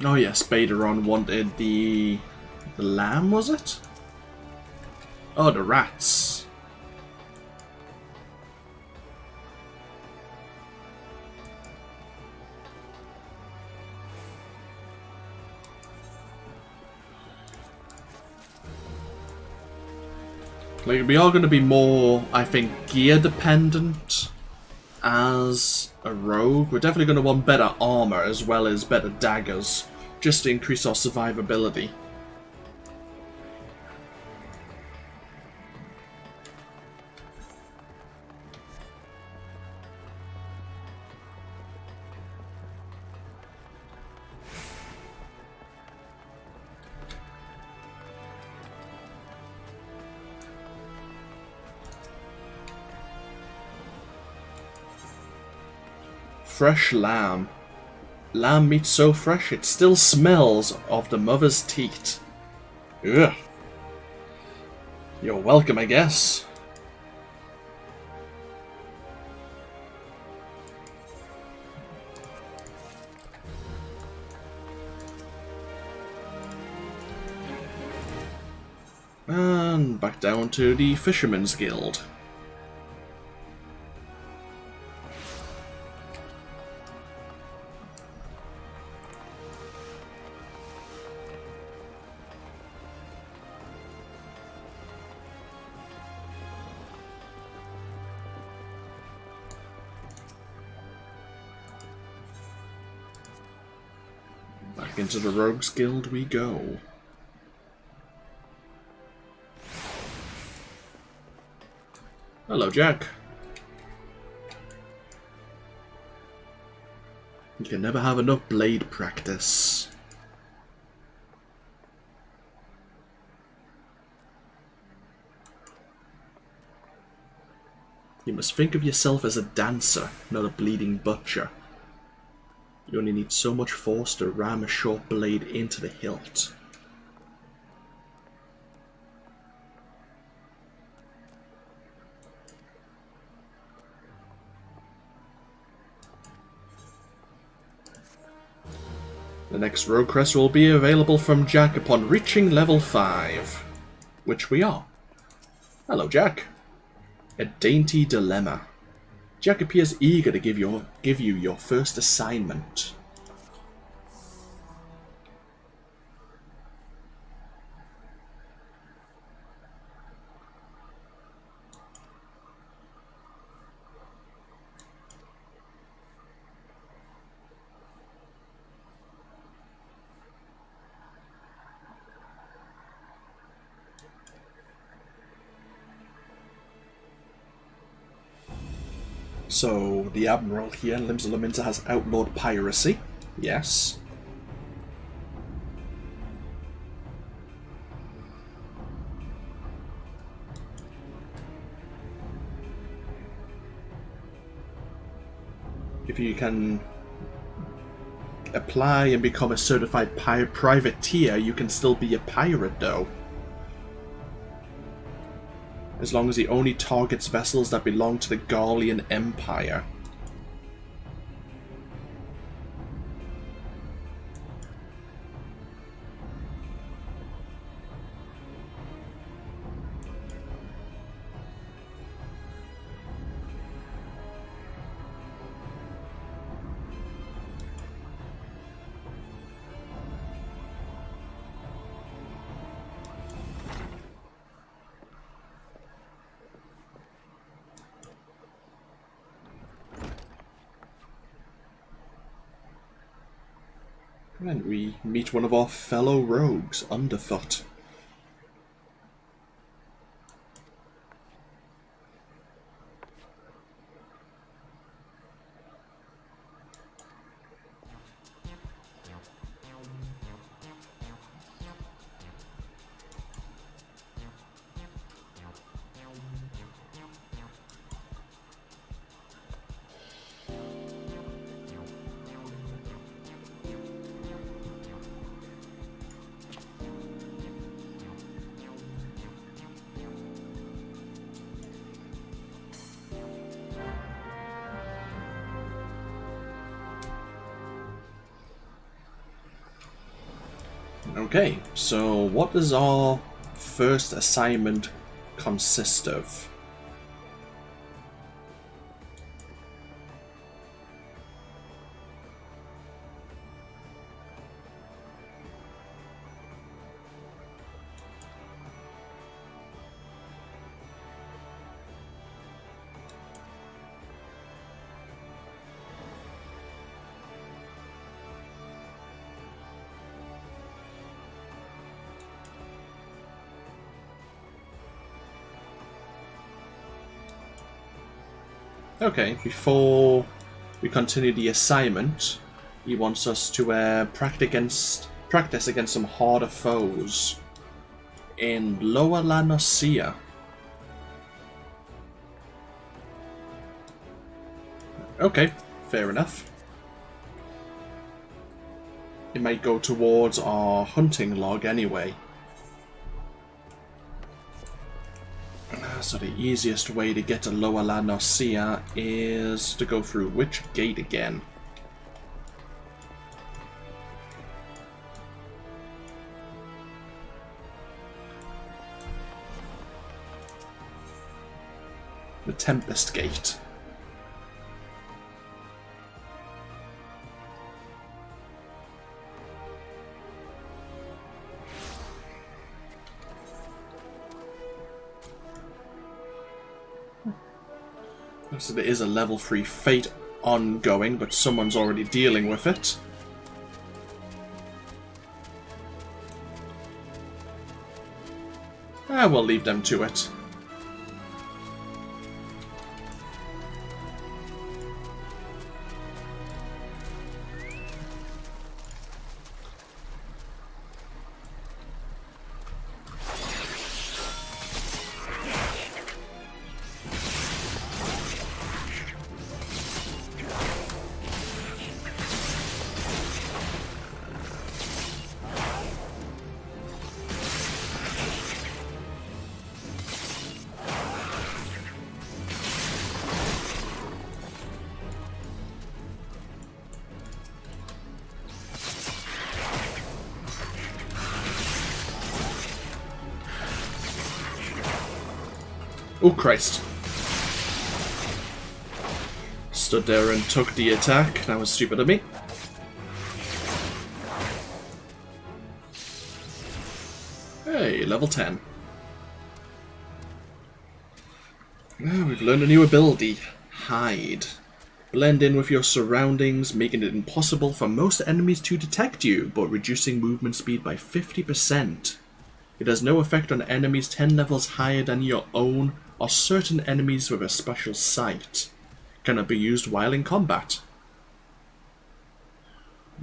Oh yes, Baderon wanted the lamb, was it? Oh, the rats. Like, we are going to be more, I think, gear dependent as a rogue. We're definitely going to want better armor as well as better daggers, just to increase our survivability. Fresh lamb. Lamb meat so fresh it still smells of the mother's teat. Ugh. You're welcome, I guess. And back down to the Fisherman's Guild. Back into the Rogues Guild we go. Hello, Jack. You can never have enough blade practice. You must think of yourself as a dancer, not a bleeding butcher. You only need so much force to ram a short blade into the hilt. The next rogue crest will be available from Jack upon reaching level 5, which we are. Hello, Jack. A dainty dilemma. Jack appears eager to give you your first assignment. So, the Admiral here, Limsa Lominsa, has outlawed piracy. Yes. If you can apply and become a certified privateer, you can still be a pirate, though. As long as he only targets vessels that belong to the Garlean Empire. And we meet one of our fellow rogues, Underfoot. Okay, so what does our first assignment consist of? Okay, before we continue the assignment, he wants us to practice against some harder foes in Lower La Nocia. Okay, fair enough. It might go towards our hunting log anyway. So the easiest way to get to Lower La Nocia is to go through which gate again? The Tempest Gate. So there is a level 3 fate ongoing, but someone's already dealing with it. We'll leave them to it. Oh, Christ. Stood there and took the attack. That was stupid of me. Hey, level 10. Now we've learned a new ability. Hide. Blend in with your surroundings, making it impossible for most enemies to detect you, but reducing movement speed by 50%. It has no effect on enemies 10 levels higher than your own, or certain enemies with a special sight. Cannot be used while in combat.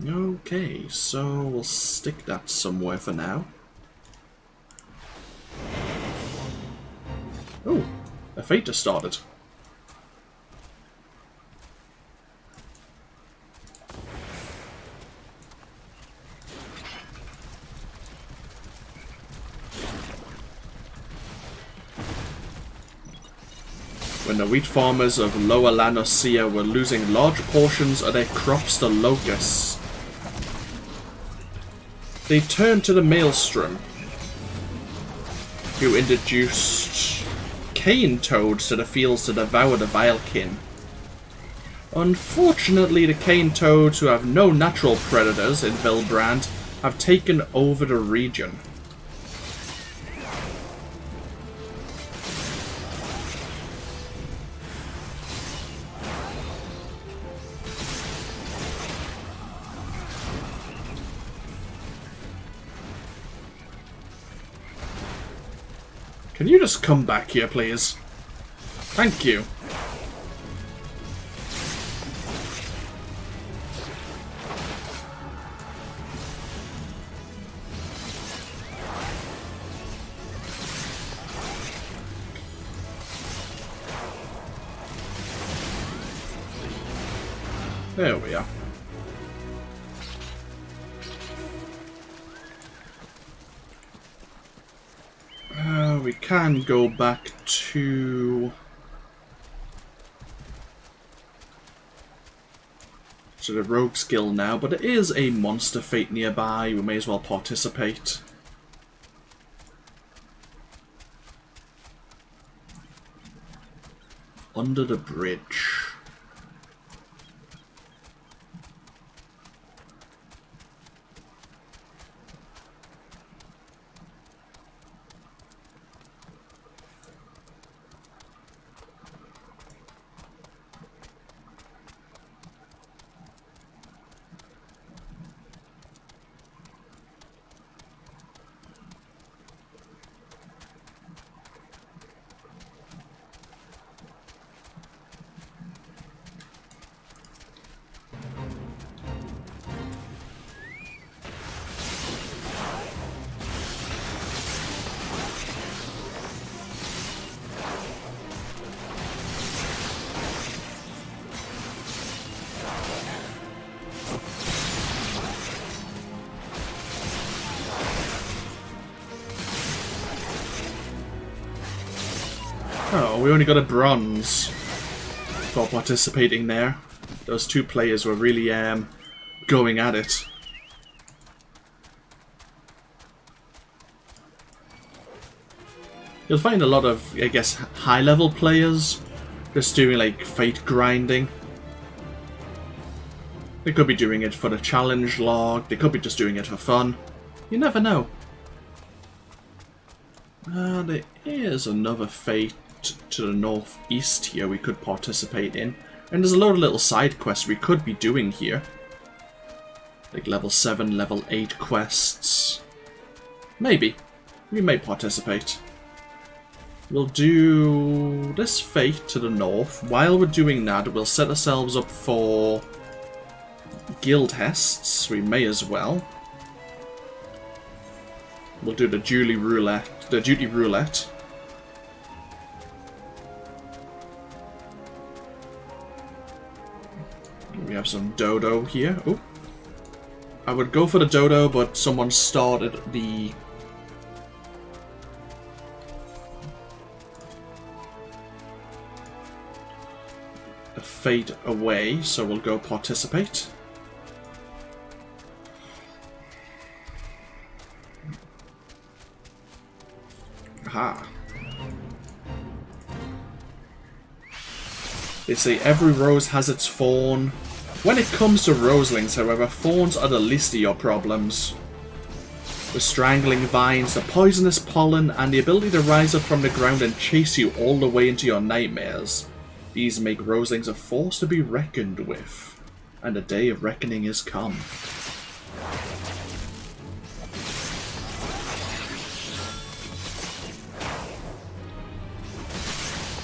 Okay, so we'll stick that somewhere for now. Oh, a fate has started. When the wheat farmers of Lower Lanosia were losing large portions of their crops to locusts, they turned to the Maelstrom, who introduced cane toads to the fields to devour the Vilekin. Unfortunately, the cane toads, who have no natural predators in Vilbrand, have taken over the region. Can you just come back here, please? Thank you. There we are. We can go back to the Rogue skill now, but there is a monster fate nearby. We may as well participate. Under the bridge. Oh, we only got a bronze for participating there. Those two players were really going at it. You'll find a lot of, I guess, high-level players just doing like fate grinding. They could be doing it for the challenge log, they could be just doing it for fun. You never know. There is another fate to the northeast here we could participate in. And there's a lot of little side quests we could be doing here. Like level 7, level 8 quests. Maybe. We may participate. We'll do this fate to the north. While we're doing that, we'll set ourselves up for guild hests. We may as well. We'll do the duty roulette. We have some dodo here. Oh, I would go for the dodo, but someone started the fate away, so we'll go participate. Aha. They say every rose has its thorn. When it comes to roselings, however, thorns are the least of your problems. The strangling vines, the poisonous pollen, and the ability to rise up from the ground and chase you all the way into your nightmares. These make roselings a force to be reckoned with. And the day of reckoning is come.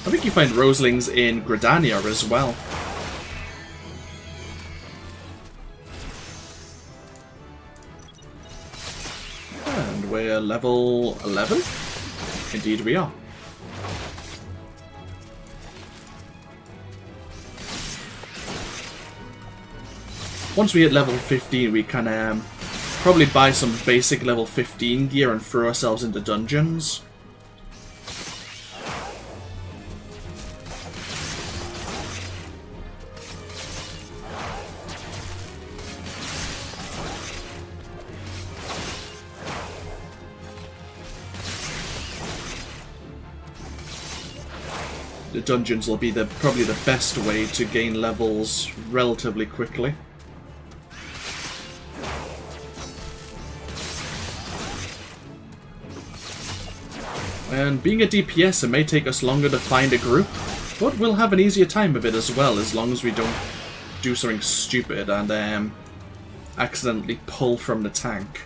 I think you find roselings in Gridania as well. And we're level 11? Indeed we are. Once we hit level 15 we can probably buy some basic level 15 gear and throw ourselves into dungeons. The dungeons will be probably the best way to gain levels relatively quickly. And being a DPS, it may take us longer to find a group, but we'll have an easier time of it as well, as long as we don't do something stupid and accidentally pull from the tank.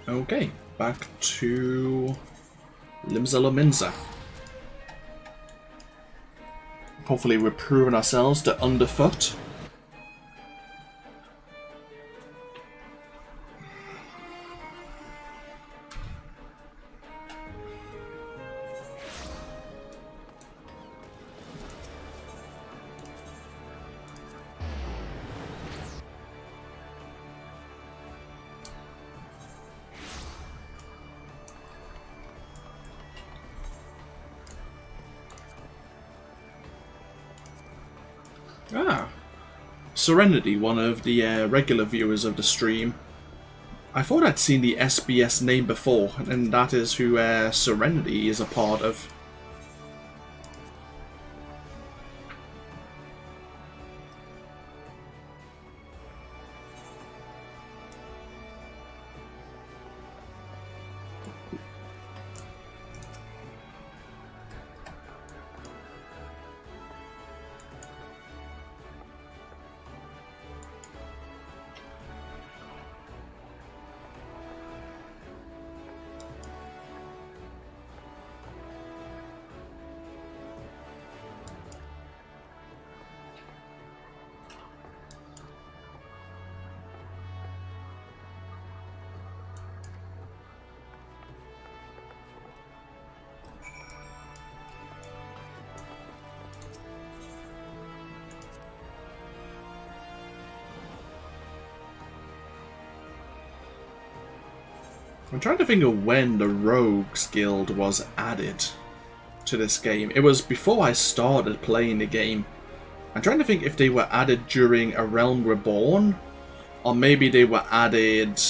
Okay, back to Limsa Lominsa. Hopefully we're proving ourselves to underfoot. Ah, Serenity, one of the regular viewers of the stream. I thought I'd seen the SBS name before, and that is who Serenity is a part of. I'm trying to think of when the Rogues Guild was added to this game. It was before I started playing the game. I'm trying to think if they were added during A Realm Reborn, or maybe they were added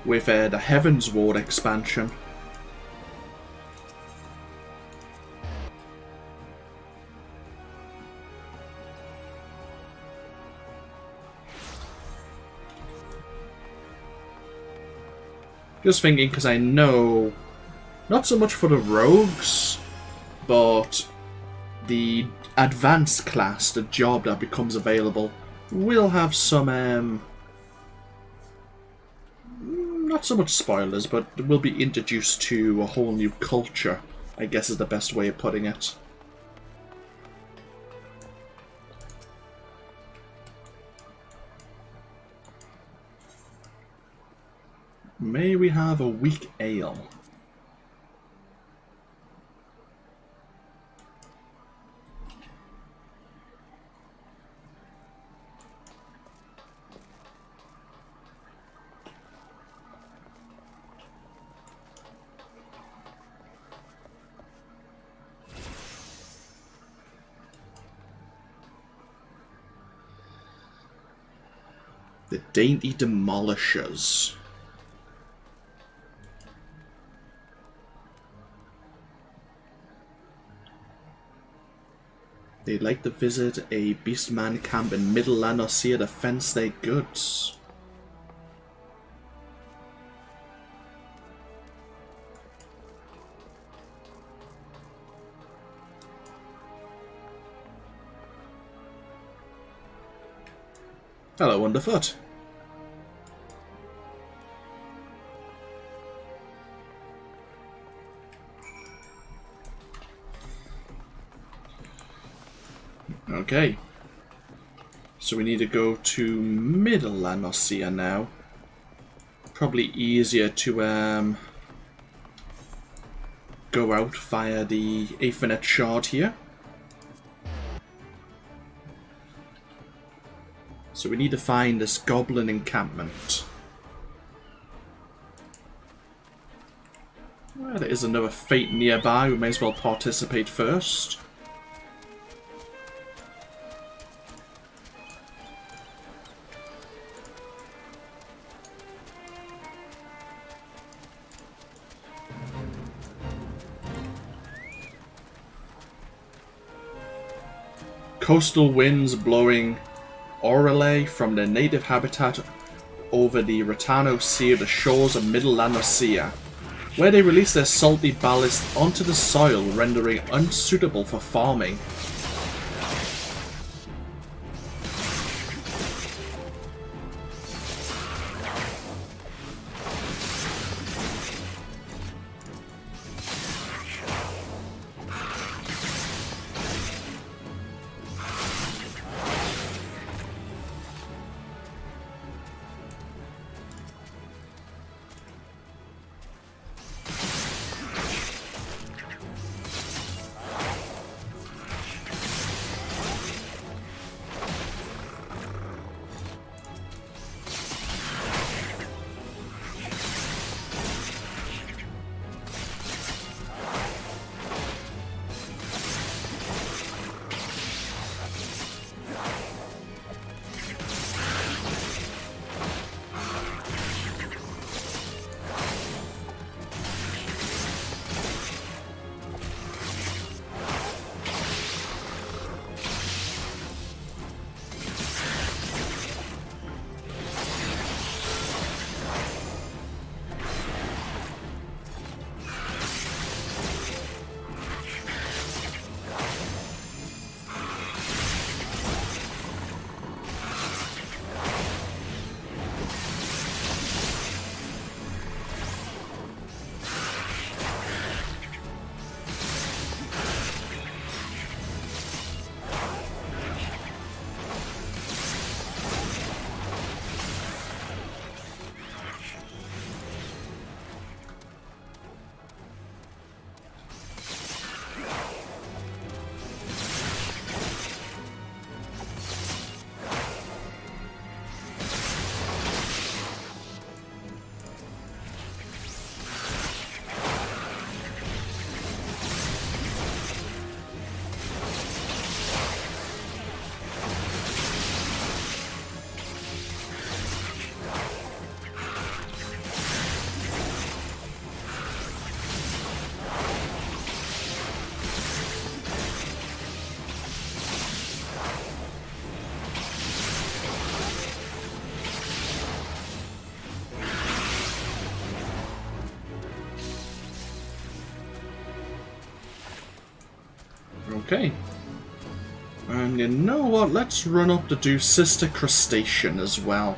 with the Heaven's Ward expansion. Just thinking, because I know, not so much for the rogues, but the advanced class, the job that becomes available, will have some, not so much spoilers, but will be introduced to a whole new culture, I guess is the best way of putting it. may we have a weak ale? The Dainty Demolishers. They like to visit a beastman camp in Middle Lanosea to fence their goods. Hello, Underfoot. Okay. So we need to go to Middle Lanosea now. Probably easier to go out via the Aethernet shard here. So we need to find this goblin encampment. Well, there is another fate nearby. We may as well participate first. Coastal winds blowing orally from their native habitat over the Ratano Sea of the shores of Middle Lanosea, where they release their salty ballast onto the soil, rendering unsuitable for farming. Okay. And you know what? Let's run up to do Sister Crustacean as well.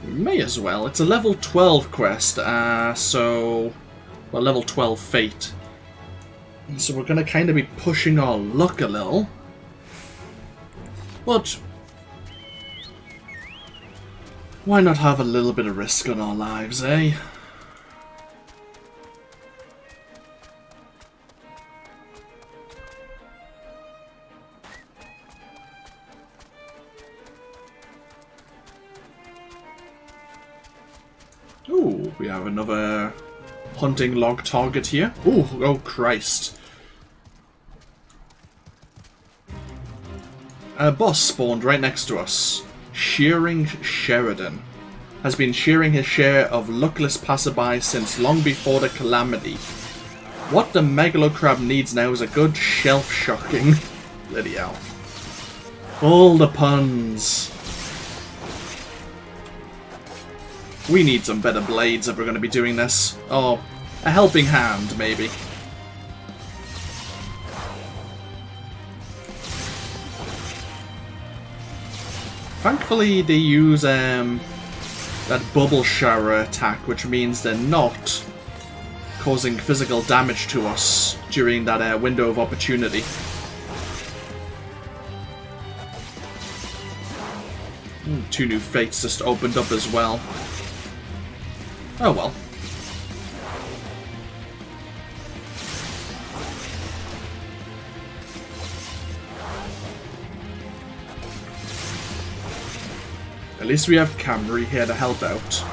We may as well. It's a level 12 quest, well, level 12 fate. So we're going to kind of be pushing our luck a little. But Why not have a little bit of risk on our lives, eh? Ooh, we have another hunting log target here. Ooh, oh Christ. A boss spawned right next to us. Shearing Sheridan has been shearing his share of luckless passerby since long before the calamity. What the megalocrab needs now is a good shelf shocking. Bloody hell. All the puns. We need some better blades if we're going to be doing this. Oh, a helping hand, maybe. Thankfully, they use that bubble shower attack, which means they're not causing physical damage to us during that window of opportunity. Two new fates just opened up as well. Oh well. At least we have Camry here to help out.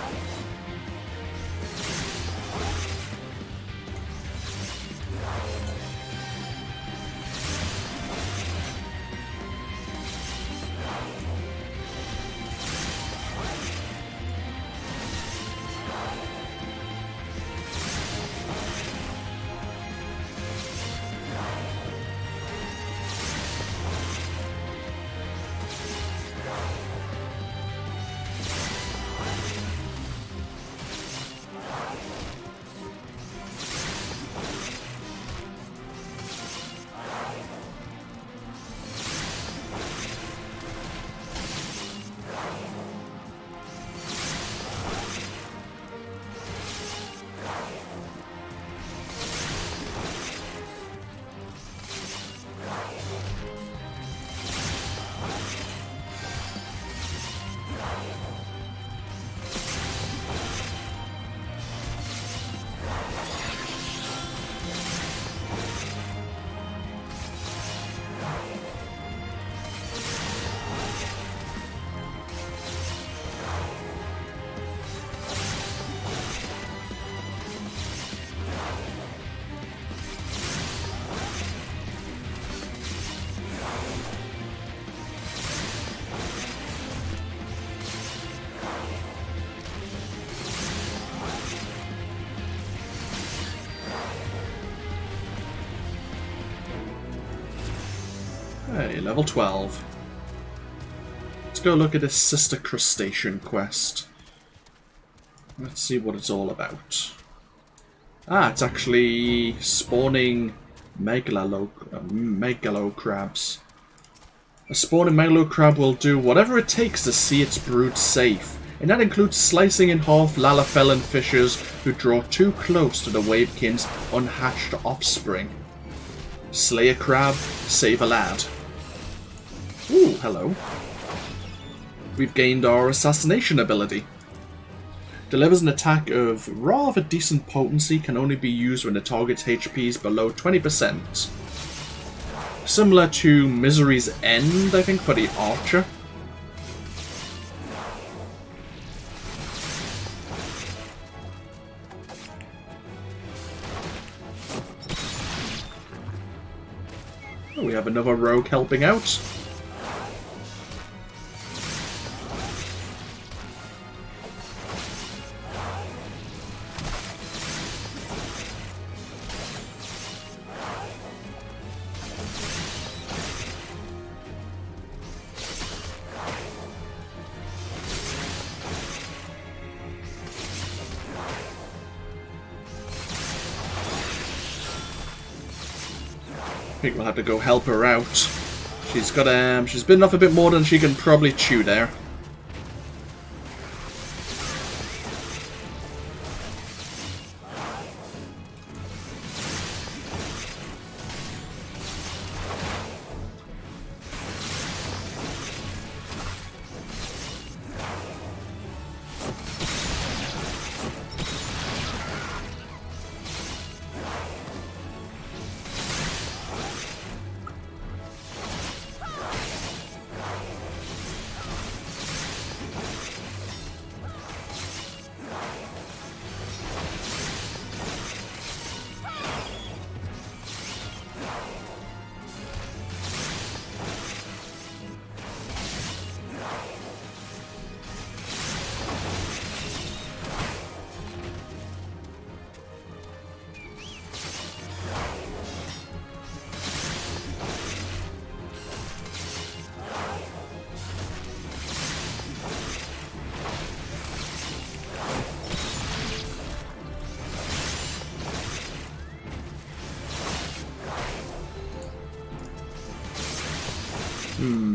Hey, level 12. Let's go look at this Sister Crustacean quest. Let's see what it's all about. Ah, it's actually spawning megalocrabs. A spawning megalocrab will do whatever it takes to see its brood safe, and that includes slicing in half Lalafellan fishers who draw too close to the Wavekin's unhatched offspring. Slay a crab, save a lad. Ooh, hello. We've gained our assassination ability. Delivers an attack of rather decent potency, can only be used when the target's HP is below 20%. Similar to Misery's End, I think, for the archer. Oh, we have another rogue helping out. I think we'll have to go help her out. She's got she's bitten off a bit more than she can probably chew there.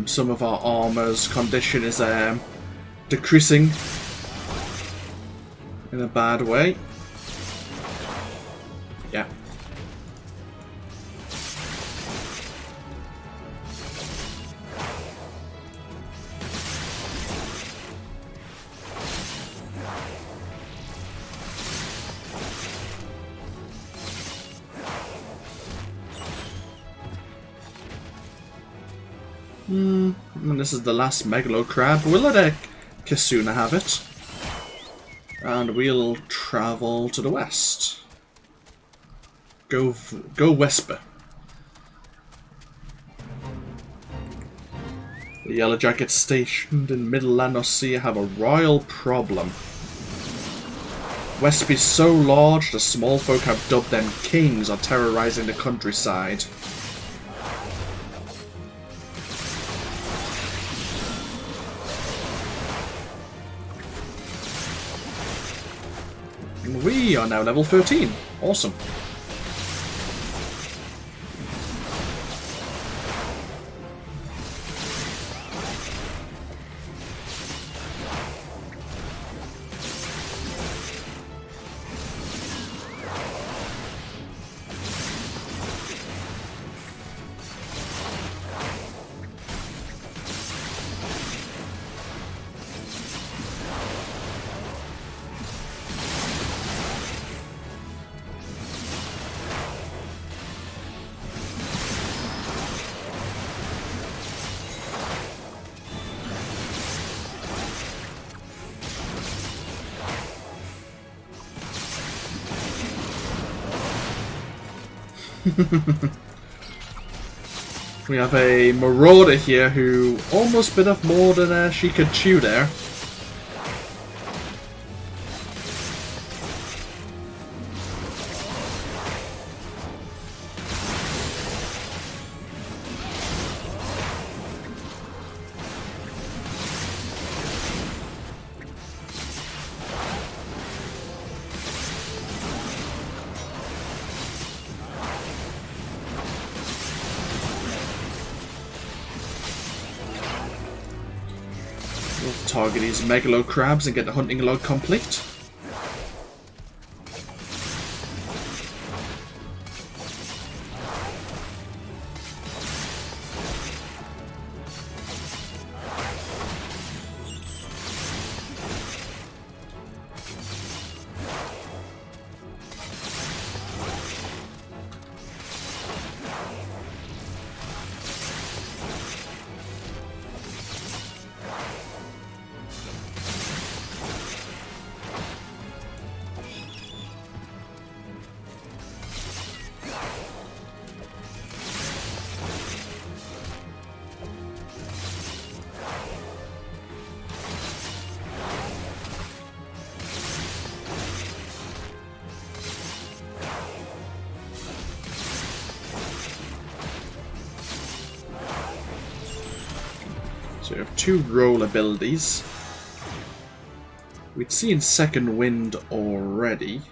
Some of our armor's condition is decreasing in a bad way. Yeah. And this is the last Megalo Crab. We'll let Kasuna have it. And we'll travel to the west. Go Wesper. The Yellow Jackets stationed in Middle Lanosea have a royal problem. Wespy's so large, the small folk have dubbed them kings, are terrorizing the countryside. And we are now level 13. Awesome. We have a Marauder here who almost bit off more than she could chew there. Target these Megalo Crabs and get the hunting log complete. So we have two roll abilities. We'd seen Second Wind already.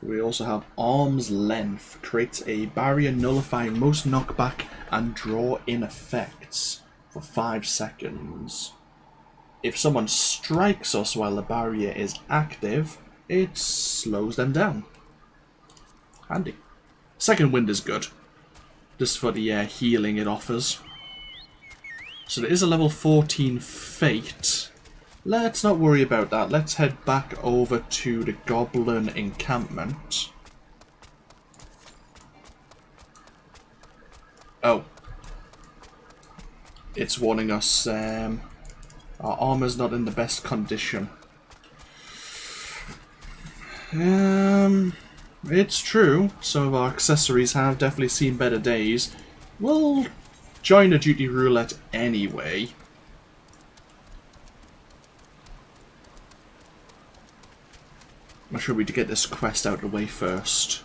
We also have Arm's Length. Creates a barrier nullifying most knockback and draw in effects for 5 seconds. If someone strikes us while the barrier is active, it slows them down. Handy. Second Wind is good. Just for the healing it offers. So there is a level 14 Fate. Let's not worry about that. Let's head back over to the Goblin encampment. Oh. It's warning us our armor's not in the best condition. It's true. Some of our accessories have definitely seen better days. We'll join the duty roulette anyway. Or should we get this quest out of the way first?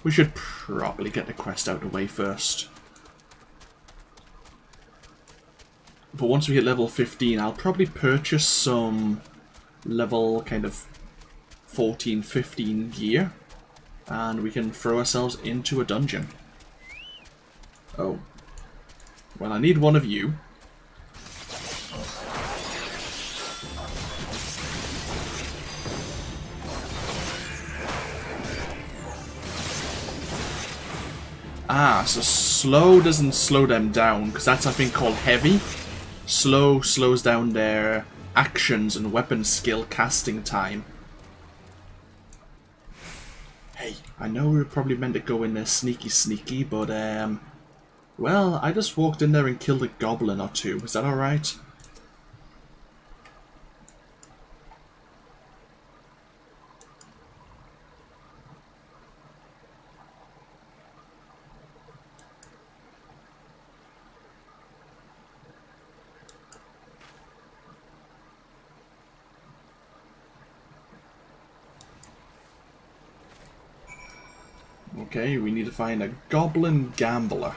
We should probably get the quest out of the way first. But once we hit level 15, I'll probably purchase some level kind of 14, 15 gear. And we can throw ourselves into a dungeon. Oh. Well, I need one of you. Ah, so slow doesn't slow them down, because that's, I think, called heavy. Slow slows down their actions and weapon skill casting time. Hey, I know we were probably meant to go in there sneaky, but, well, I just walked in there and killed a goblin or two. Is that alright? Okay, we need to find a goblin gambler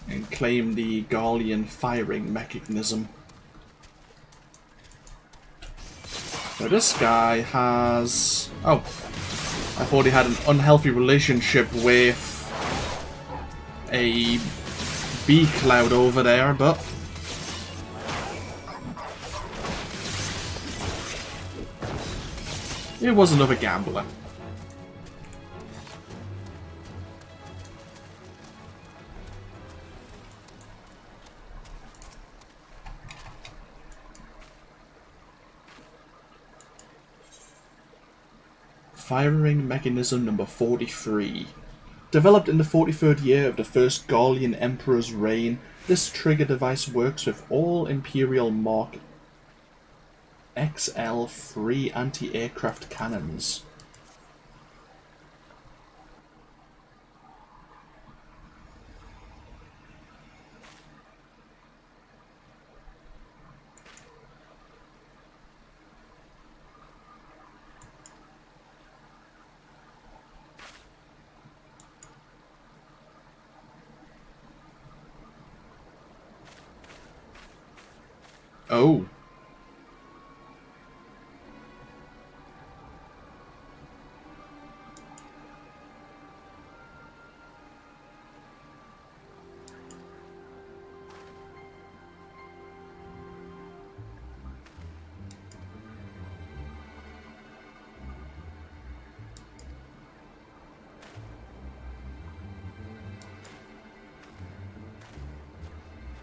and claim the Garlean firing mechanism. So this guy has... Oh, I thought he had an unhealthy relationship with a bee cloud over there, but... it was another gambler. Firing mechanism number 43. Developed in the 43rd year of the first Garlean Emperor's reign, this trigger device works with all Imperial Mark XL-3 anti-aircraft cannons. Oh.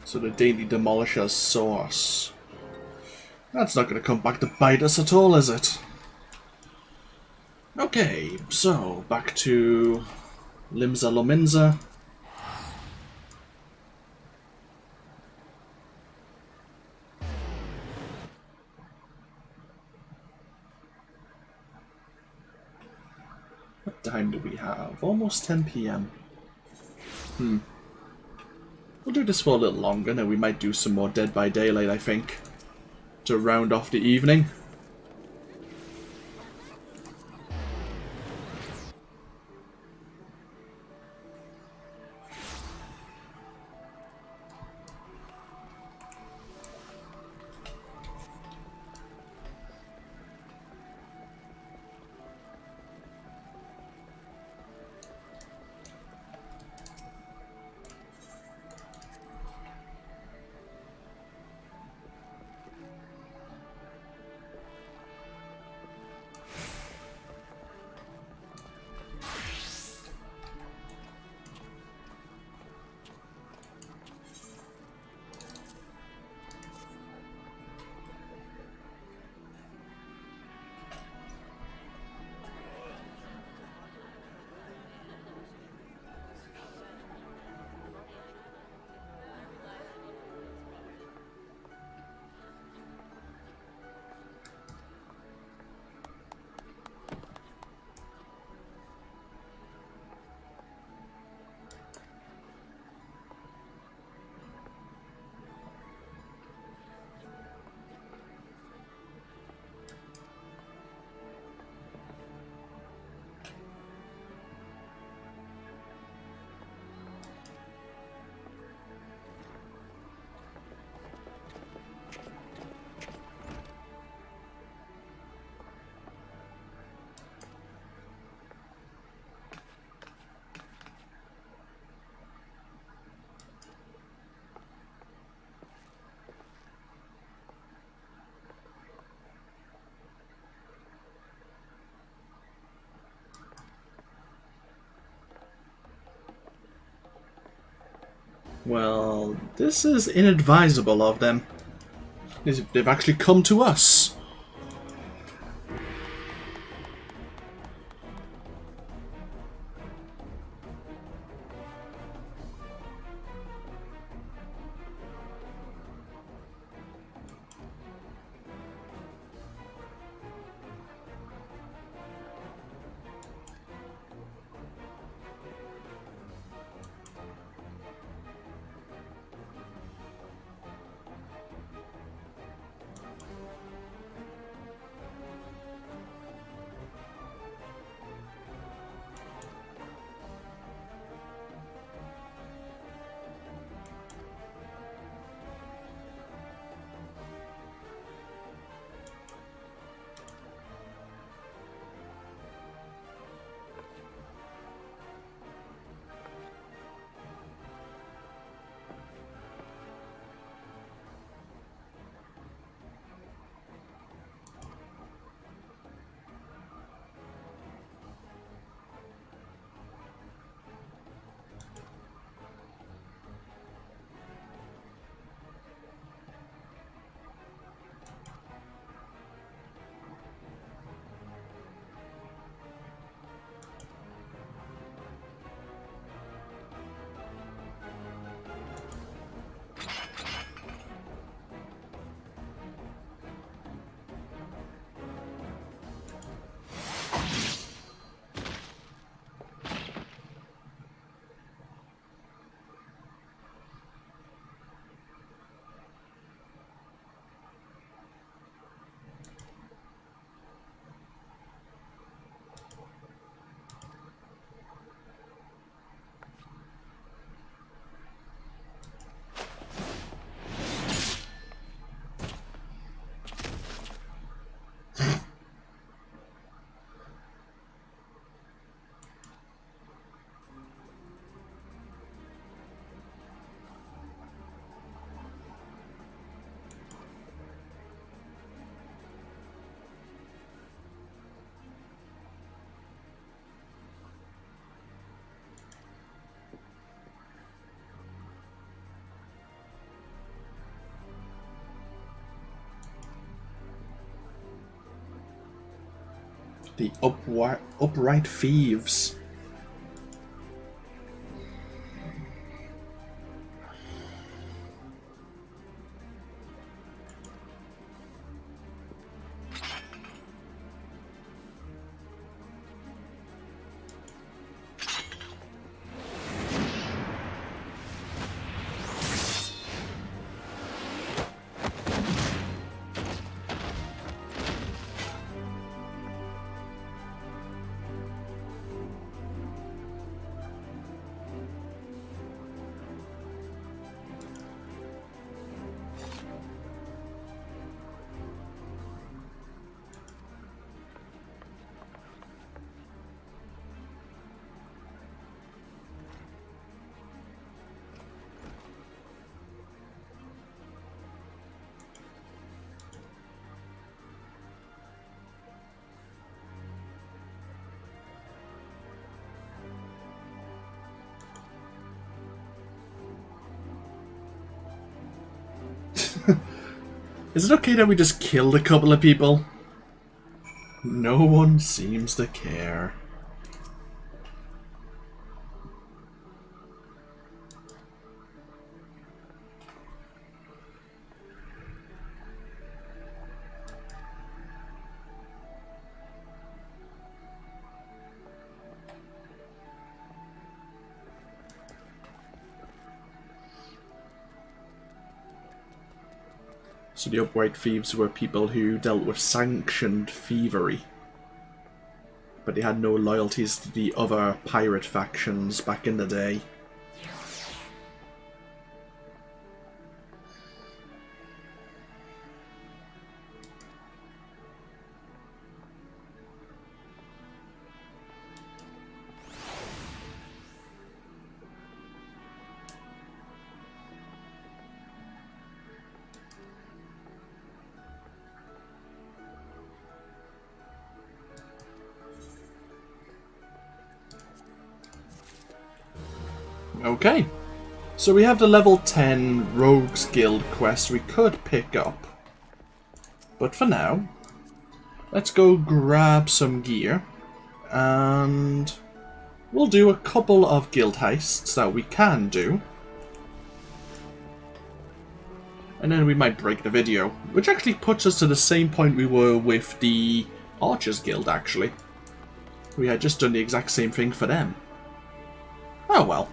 So the Daily Demolisher's source. That's not going to come back to bite us at all, is it? Okay, so back to Limsa Lominsa. What time do we have? Almost 10 PM. We'll do this for a little longer, now we might do some more Dead by Daylight, I think, to round off the evening. Well, this is inadvisable of them. They've actually come to us. The upright thieves. Is it okay that we just killed a couple of people? No one seems to care. So the upright thieves were people who dealt with sanctioned thievery. But they had no loyalties to the other pirate factions back in the day. Okay, So we have the level 10 Rogues Guild quest we could pick up. But for now, let's go grab some gear. And we'll do a couple of guild heists that we can do. And then we might break the video. Which actually puts us to the same point we were with the Archers Guild, actually. We had just done the exact same thing for them. Oh well.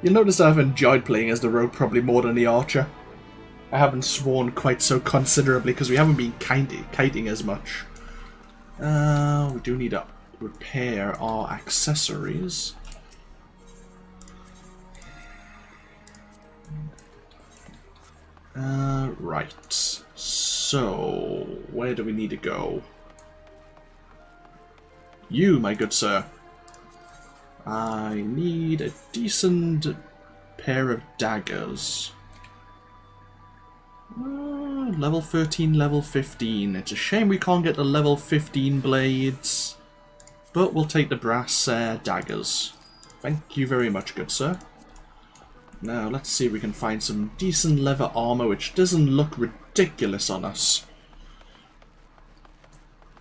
You'll notice I've enjoyed playing as the rogue probably more than the archer. I haven't sworn quite so considerably because we haven't been kiting as much. We do need to repair our accessories. Right. So, where do we need to go? You, my good sir. I need a decent pair of daggers. Level 13, level 15. It's a shame we can't get the level 15 blades. But we'll take the brass daggers. Thank you very much, good sir. Now, let's see if we can find some decent leather armor which doesn't look ridiculous on us.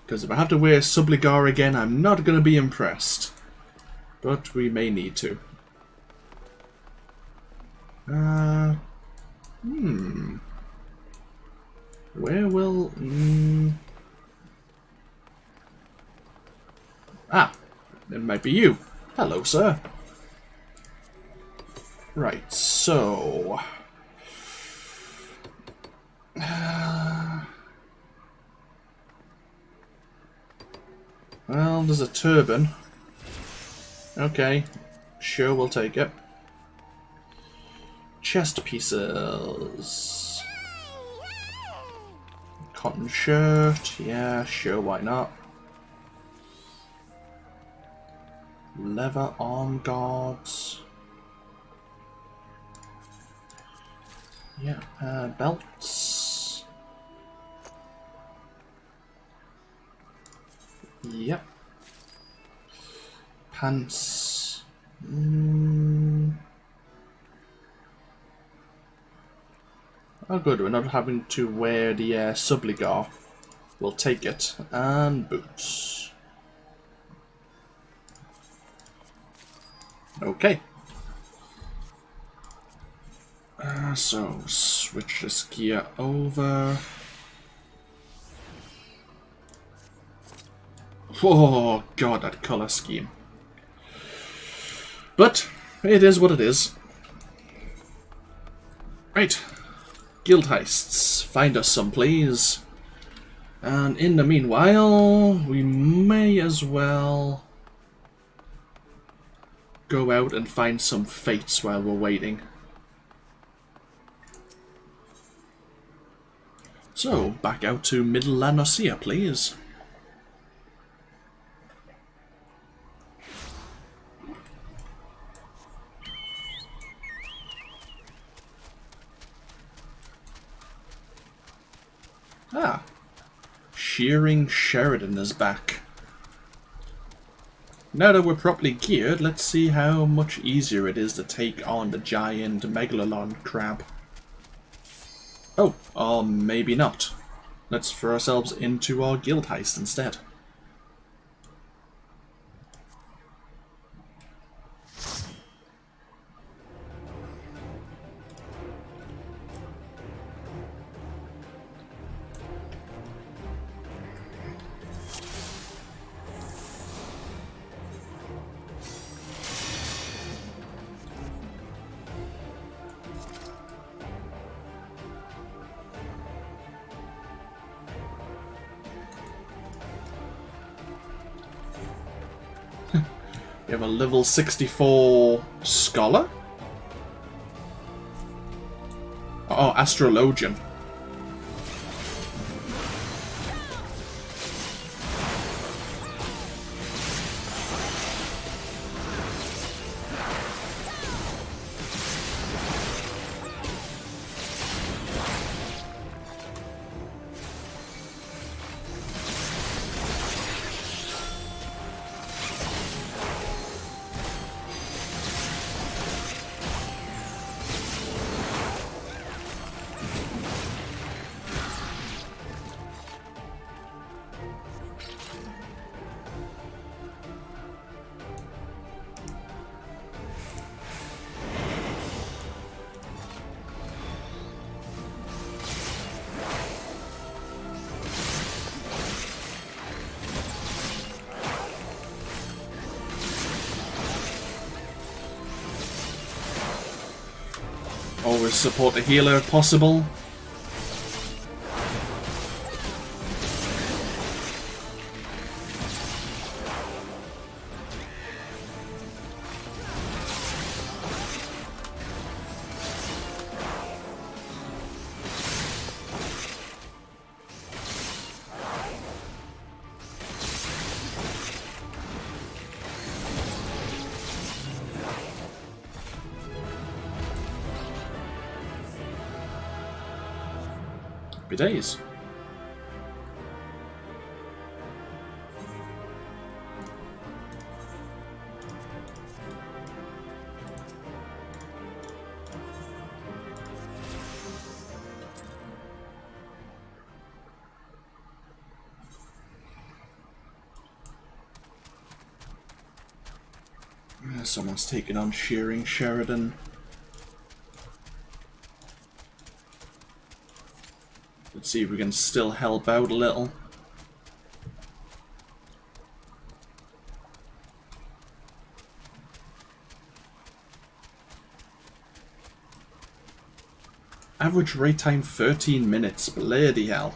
Because if I have to wear Subligar again, I'm not going to be impressed. But we may need to. Where will... Ah, it might be you. Hello, sir. Right, so... well, there's a turban. Okay, sure, we'll take it. Chest pieces. Cotton shirt, yeah, sure, why not? Leather arm guards. Yeah, belts. Yep. Pants. Oh good, we're not having to wear the Subligar. We'll take it. And boots. Okay. So, switch this gear over. Oh god, that color scheme. But, it is what it is. Right. Guild heists. Find us some, please. And in the meanwhile, we may as well go out and find some fates while we're waiting. So, back out to Middle La Nocia, please. Ah, Shearing Sheridan is back. Now that we're properly geared, let's see how much easier it is to take on the giant Megalodon crab. Oh, or maybe not. Let's throw ourselves into our guild heist instead. We have a level 64 scholar? Oh, astrologian. Always support the healer if possible. Happy days. Someone's taking on Shearing Sheridan. Let's see if we can still help out a little. Average raid time 13 minutes. Bloody hell.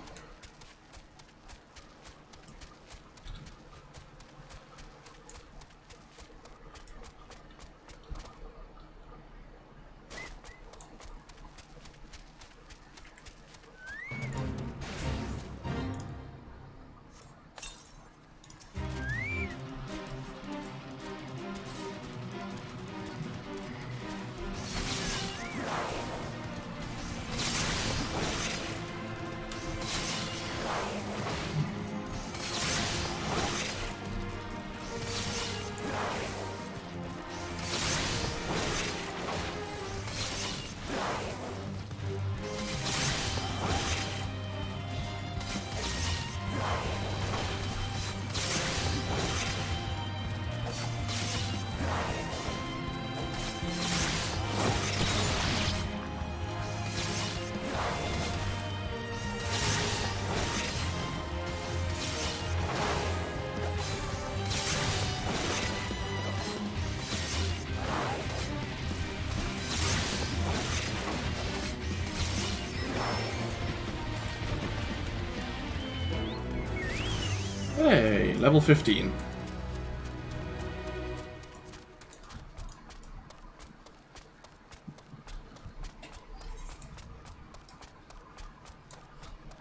Hey, level 15.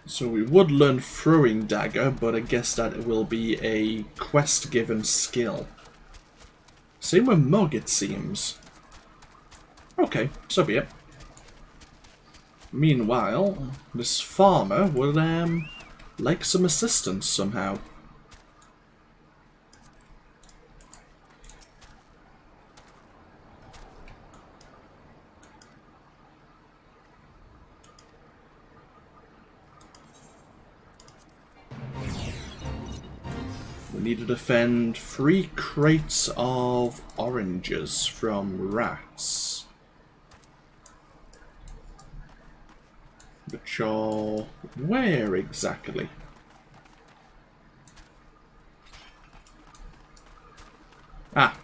So we would learn Throwing Dagger, but I guess that it will be a quest-given skill. Same with Mug, it seems. Okay, so be it. Meanwhile, this farmer would, like some assistance somehow. We need to defend 3 crates of oranges from rats. Which are... where exactly? Ah.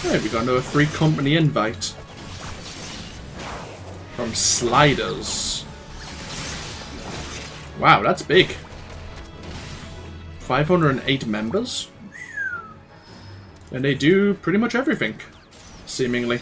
Hey, we got another free company invite from Sliders. Wow, that's big. 508 members, and they do pretty much everything, seemingly.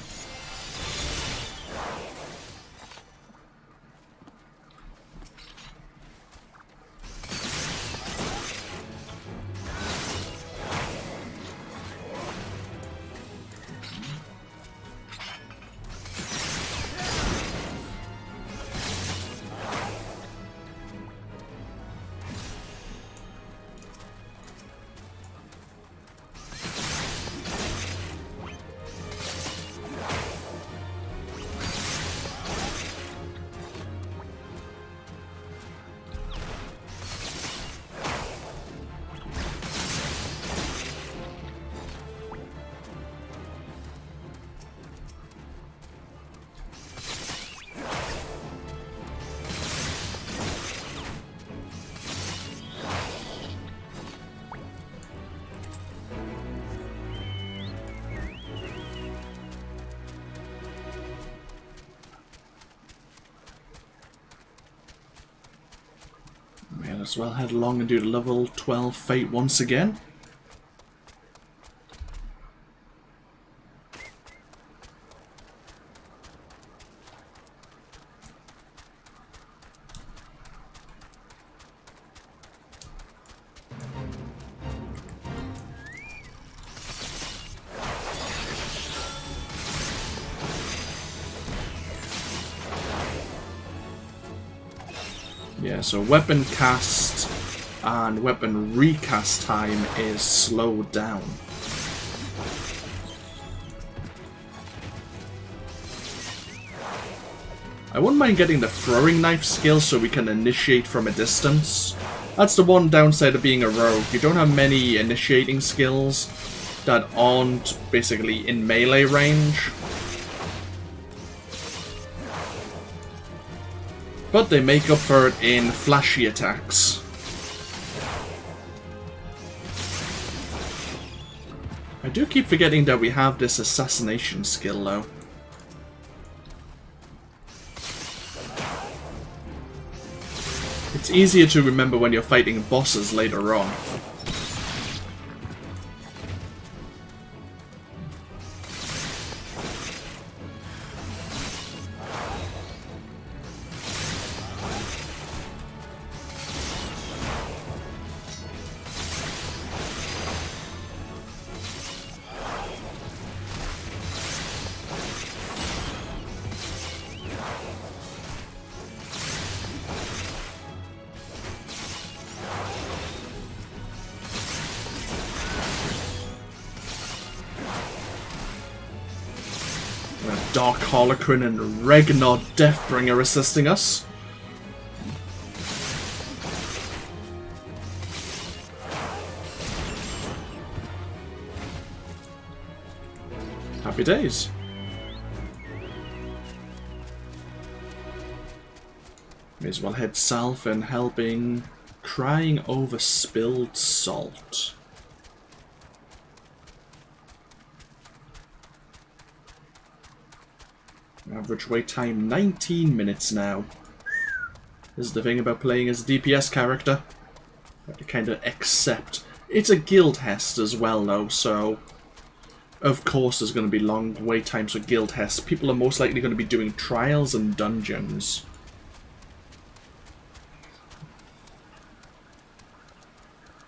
as well head along and do the level 12 fate once again. Yeah, so weapon cast and weapon recast time is slowed down. I wouldn't mind getting the throwing knife skill so we can initiate from a distance. That's the one downside of being a rogue. You don't have many initiating skills that aren't basically in melee range. But they make up for it in flashy attacks. I do keep forgetting that we have this assassination skill though. It's easier to remember when you're fighting bosses later on. Dark Harlequin and Ragnar Deathbringer assisting us. Happy days. May as well head south and helping crying over spilled salt. Average wait time 19 minutes now. This is the thing about playing as a DPS character. You have to kind of accept. It's a guild hest as well though, so of course there's going to be long wait times for guild hests. People are most likely going to be doing trials and dungeons.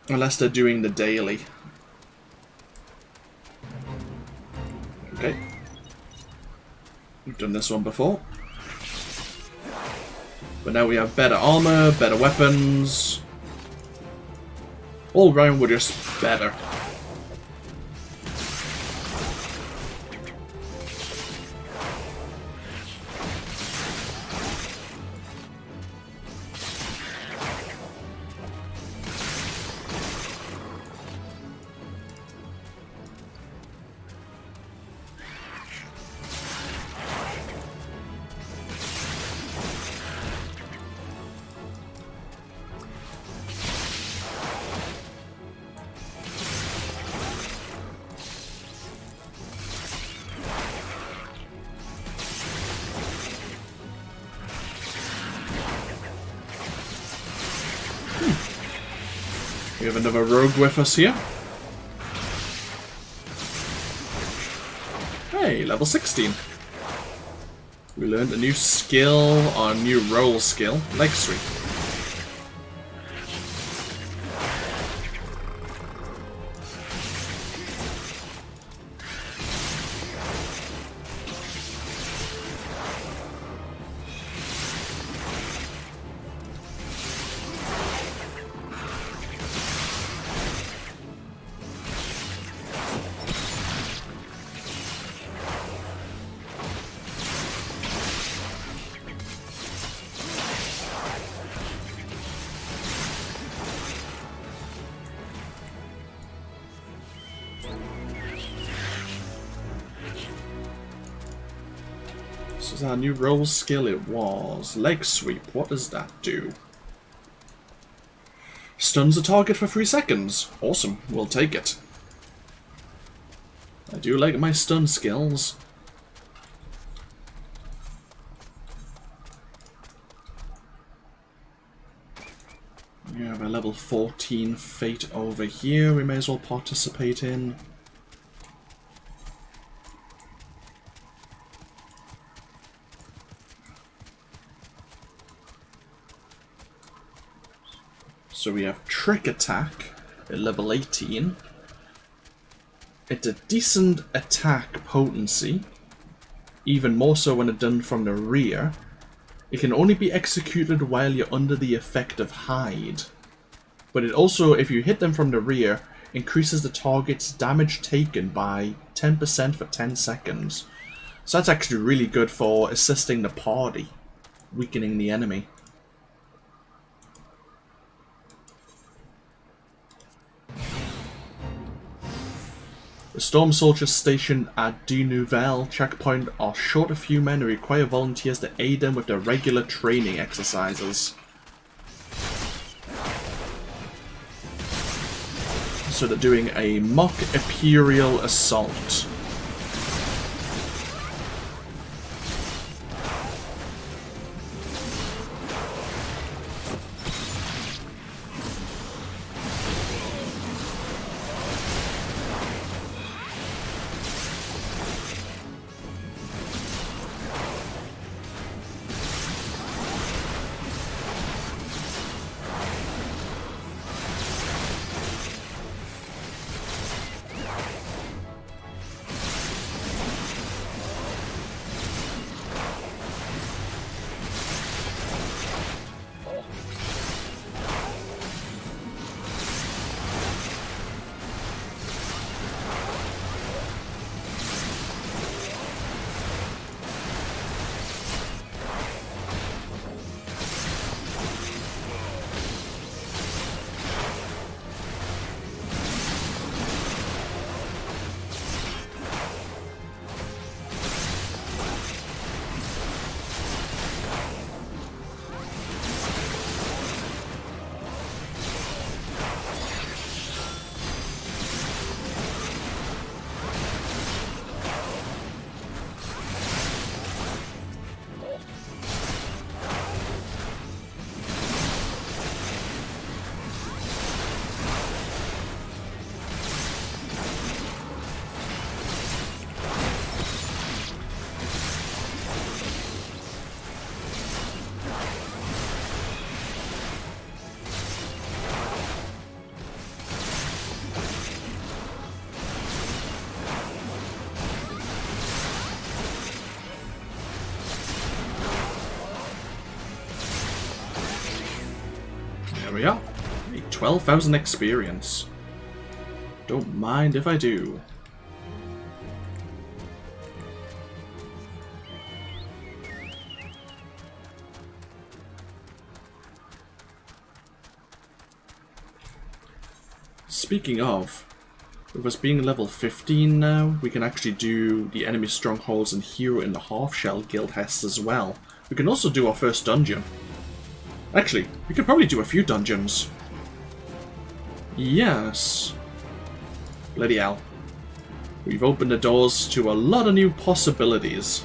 Unless they're doing the daily. Okay. We've done this one before. But now we have better armor, better weapons. All round we're just better. We have another rogue with us here. Hey, level 16. We learned a new skill, or a new roll skill, leg sweep. This is our new roll skill. It was leg sweep. What does that do? Stuns a target for 3 seconds. Awesome. We'll take it. I do like my stun skills. We have a level 14 fate over here we may as well participate in. So we have Trick Attack at level 18. It's a decent attack potency, even more so when it's done from the rear. It can only be executed while you're under the effect of Hide. But it also, if you hit them from the rear, increases the target's damage taken by 10% for 10 seconds. So that's actually really good for assisting the party, weakening the enemy. The Storm Soldiers stationed at Du Nouvelle checkpoint are short a few men and require volunteers to aid them with their regular training exercises. So they're doing a mock Imperial assault. There we are. 12,000 experience. Don't mind if I do. Speaking of, with us being level 15 now, we can actually do the enemy strongholds and Hero in the Half Shell guild tests as well. We can also do our first dungeon. Actually, we could probably do a few dungeons. Yes. Bloody hell. We've opened the doors to a lot of new possibilities.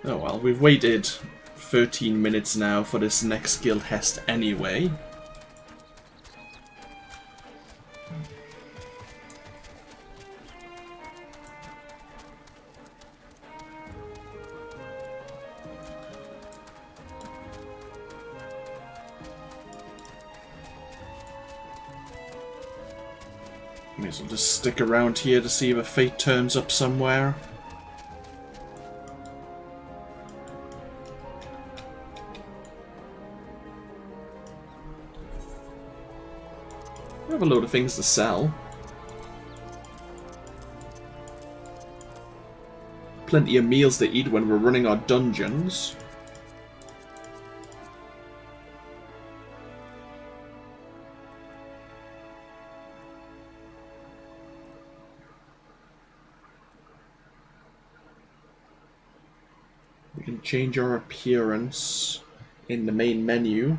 Oh well, we've waited 13 minutes now for this next guild test anyway. May as well just stick around here to see if a fate turns up somewhere. We have a load of things to sell. Plenty of meals to eat when we're running our dungeons. We can change our appearance in the main menu.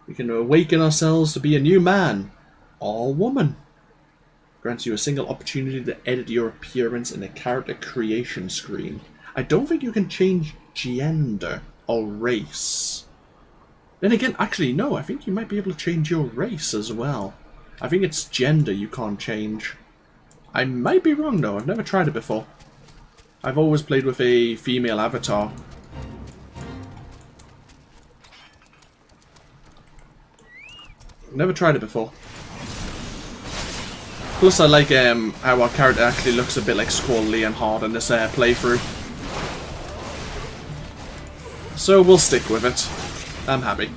We can awaken ourselves to be a new man or woman. Grants you a single opportunity to edit your appearance in a character creation screen. I don't think you can change gender or race. Then again, actually no, I think you might be able to change your race as well. I think it's gender you can't change. I might be wrong though, I've never tried it before. I've always played with a female avatar. Never tried it before. Plus I like how our character actually looks a bit like Squall Leonhard in this playthrough. So we'll stick with it. I'm happy.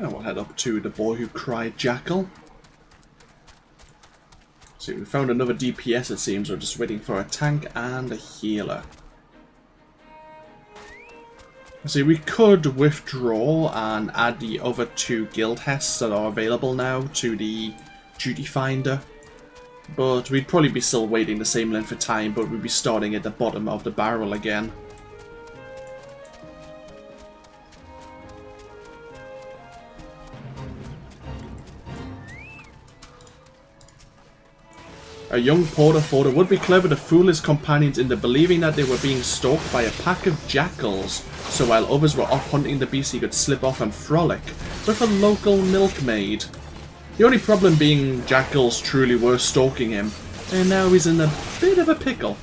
We'll head up to the Boy Who Cried Jackal. See, we found another DPS it seems, we're just waiting for a tank and a healer. See, we could withdraw and add the other 2 guild hests that are available now to the duty finder. But we'd probably be still waiting the same length of time, but we'd be starting at the bottom of the barrel again. A young porter thought it would be clever to fool his companions into believing that they were being stalked by a pack of jackals, so while others were off hunting the beast he could slip off and frolic with a local milkmaid. The only problem being jackals truly were stalking him, and now he's in a bit of a pickle.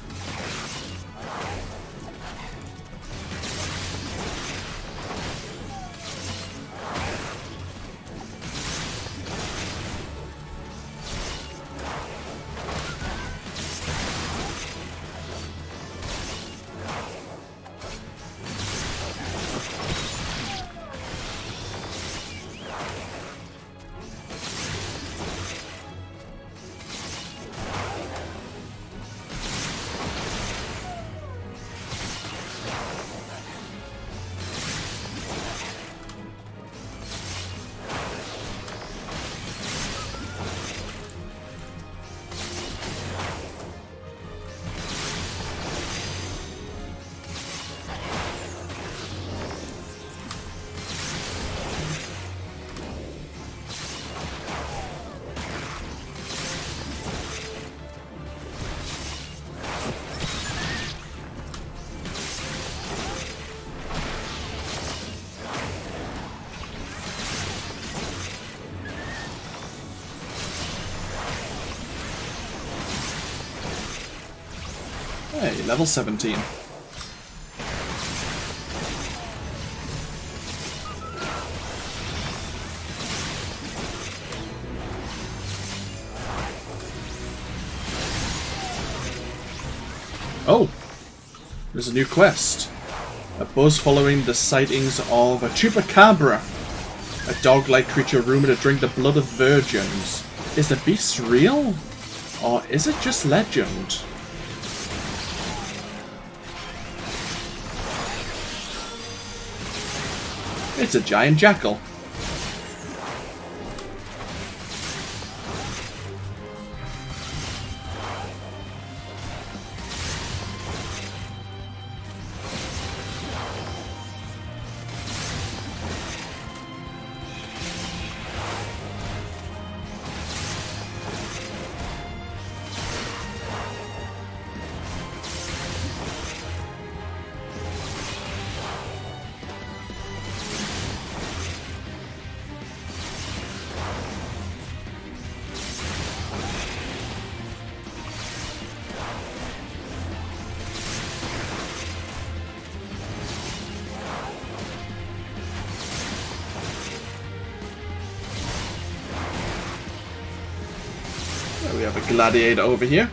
Hey, level 17. Oh! There's a new quest. A buzz following the sightings of a chupacabra, a dog-like creature rumored to drink the blood of virgins. Is the beast real? Or is it just legend? It's a giant jackal. We have a gladiator over here.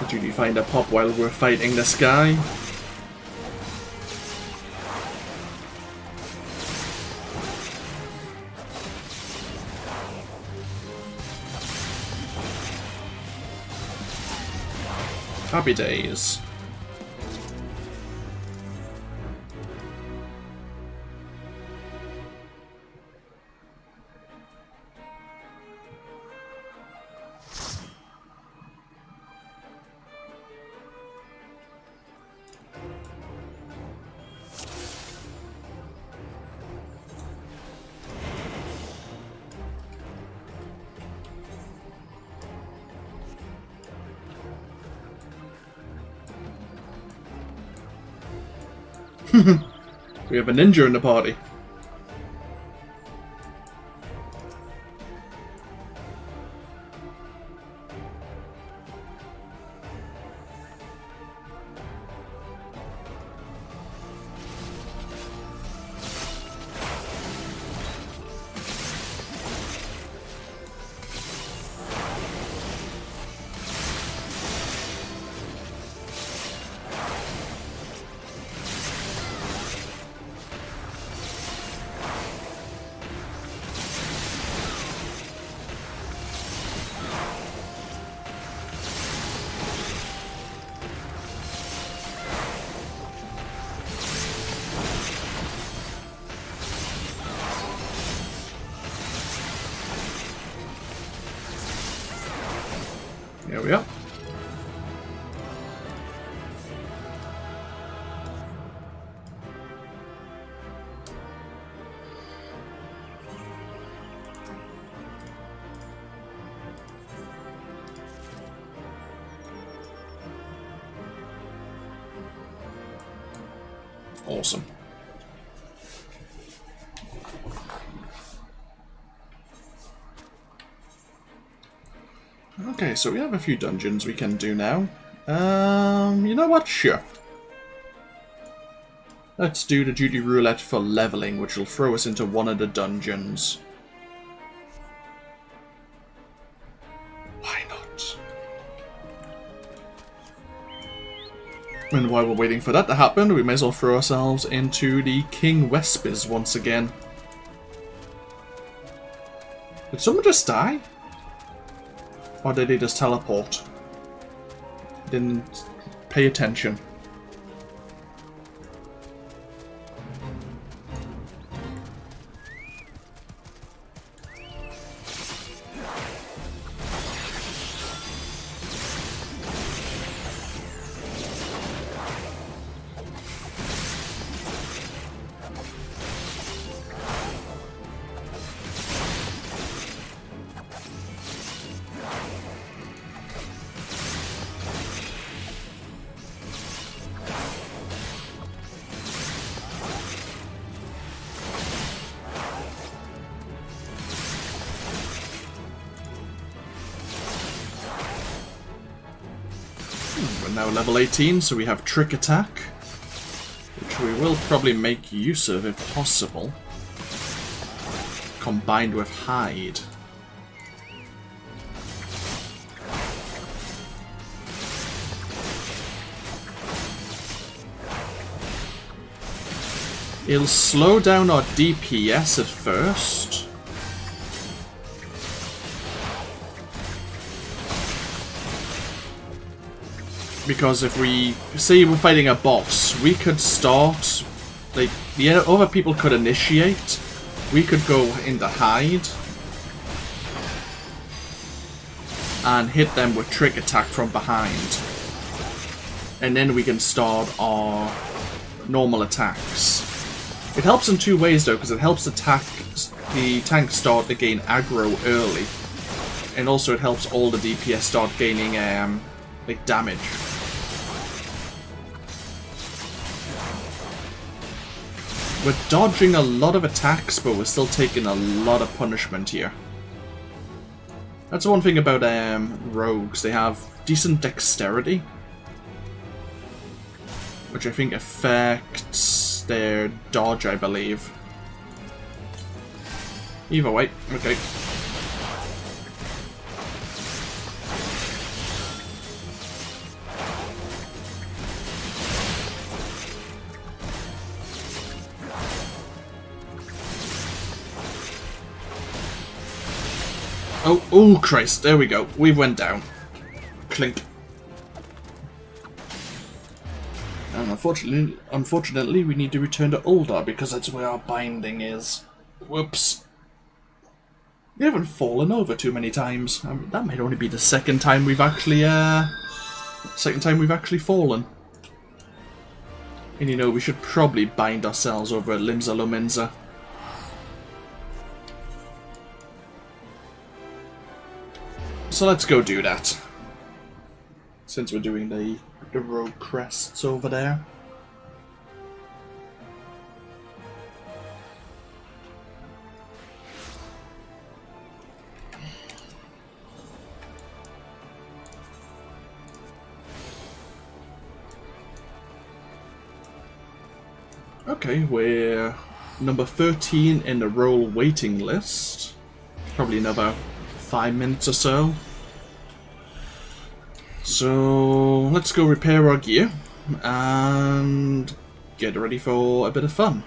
Did you find a pop while we're fighting this guy? Happy days. We have a ninja in the party. There we are. Awesome. Okay, so we have a few dungeons we can do now. You know what? Sure. Let's do the duty roulette for leveling, which will throw us into one of the dungeons. Why not? And while we're waiting for that to happen, we may as well throw ourselves into the King Wespers once again. Did someone just die? Or did he just teleport? Didn't pay attention. We're now level 18, so we have Trick Attack, which we will probably make use of if possible, combined with Hide. It'll slow down our DPS at first. Because if we say we're fighting a boss, we could start, like, the other people could initiate, we could go into Hide and hit them with Trick Attack from behind, and then we can start our normal attacks. It helps in two ways though, because it helps the tank start to gain aggro early, and also it helps all the DPS start gaining like damage. We're dodging a lot of attacks, but we're still taking a lot of punishment here. That's one thing about rogues. They have decent dexterity, which I think affects their dodge, I believe. Either way, okay. Oh, Christ, there we go. We went down. Clink. And unfortunately, we need to return to Uldar because that's where our binding is. Whoops. We haven't fallen over too many times. I mean, that might only be the second time we've actually fallen. And you know, we should probably bind ourselves over at Limsa Lominsa. So let's go do that. Since we're doing the rogue crests over there. Okay, we're number 13 in the role waiting list. Probably another 5 minutes or so. So let's go repair our gear and get ready for a bit of fun.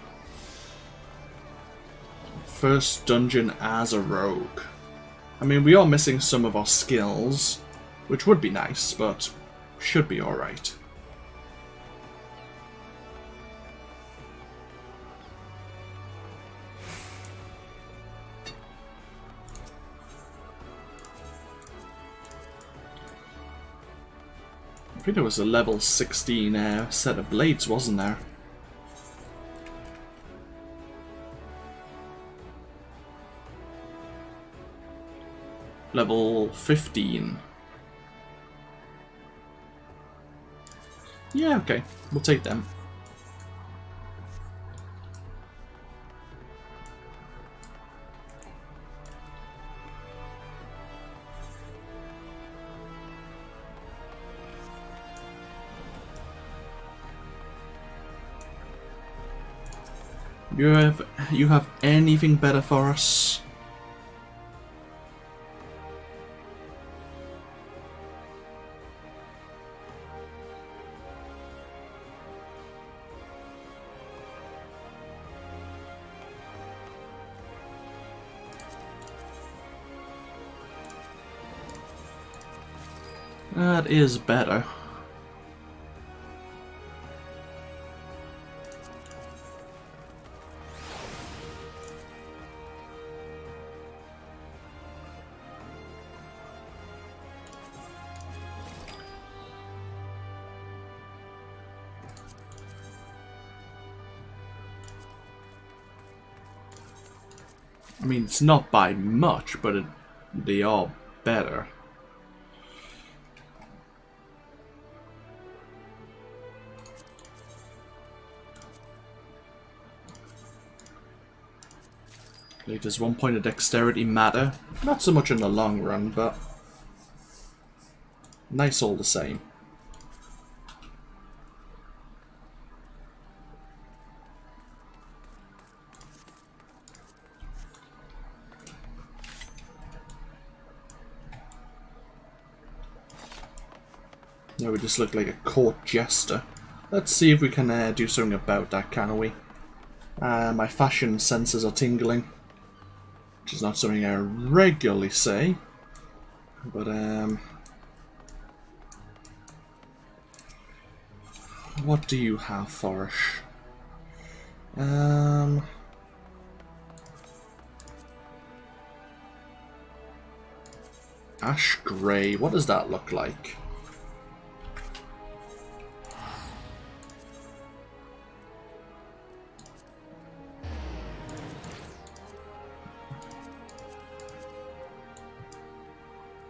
First dungeon as a rogue. I mean, we are missing some of our skills, which would be nice, but should be alright. I think there was a level 16 set of blades, wasn't there? Level 15. Yeah, okay. We'll take them. You have anything better for us? That is better. I mean, it's not by much, but they are better. Like, does 1 point of dexterity matter? Not so much in the long run, but nice all the same. Now we just look like a court jester. Let's see if we can do something about that, can we? My fashion senses are tingling. Which is not something I regularly say. But, what do you have for us? Ash Grey, what does that look like?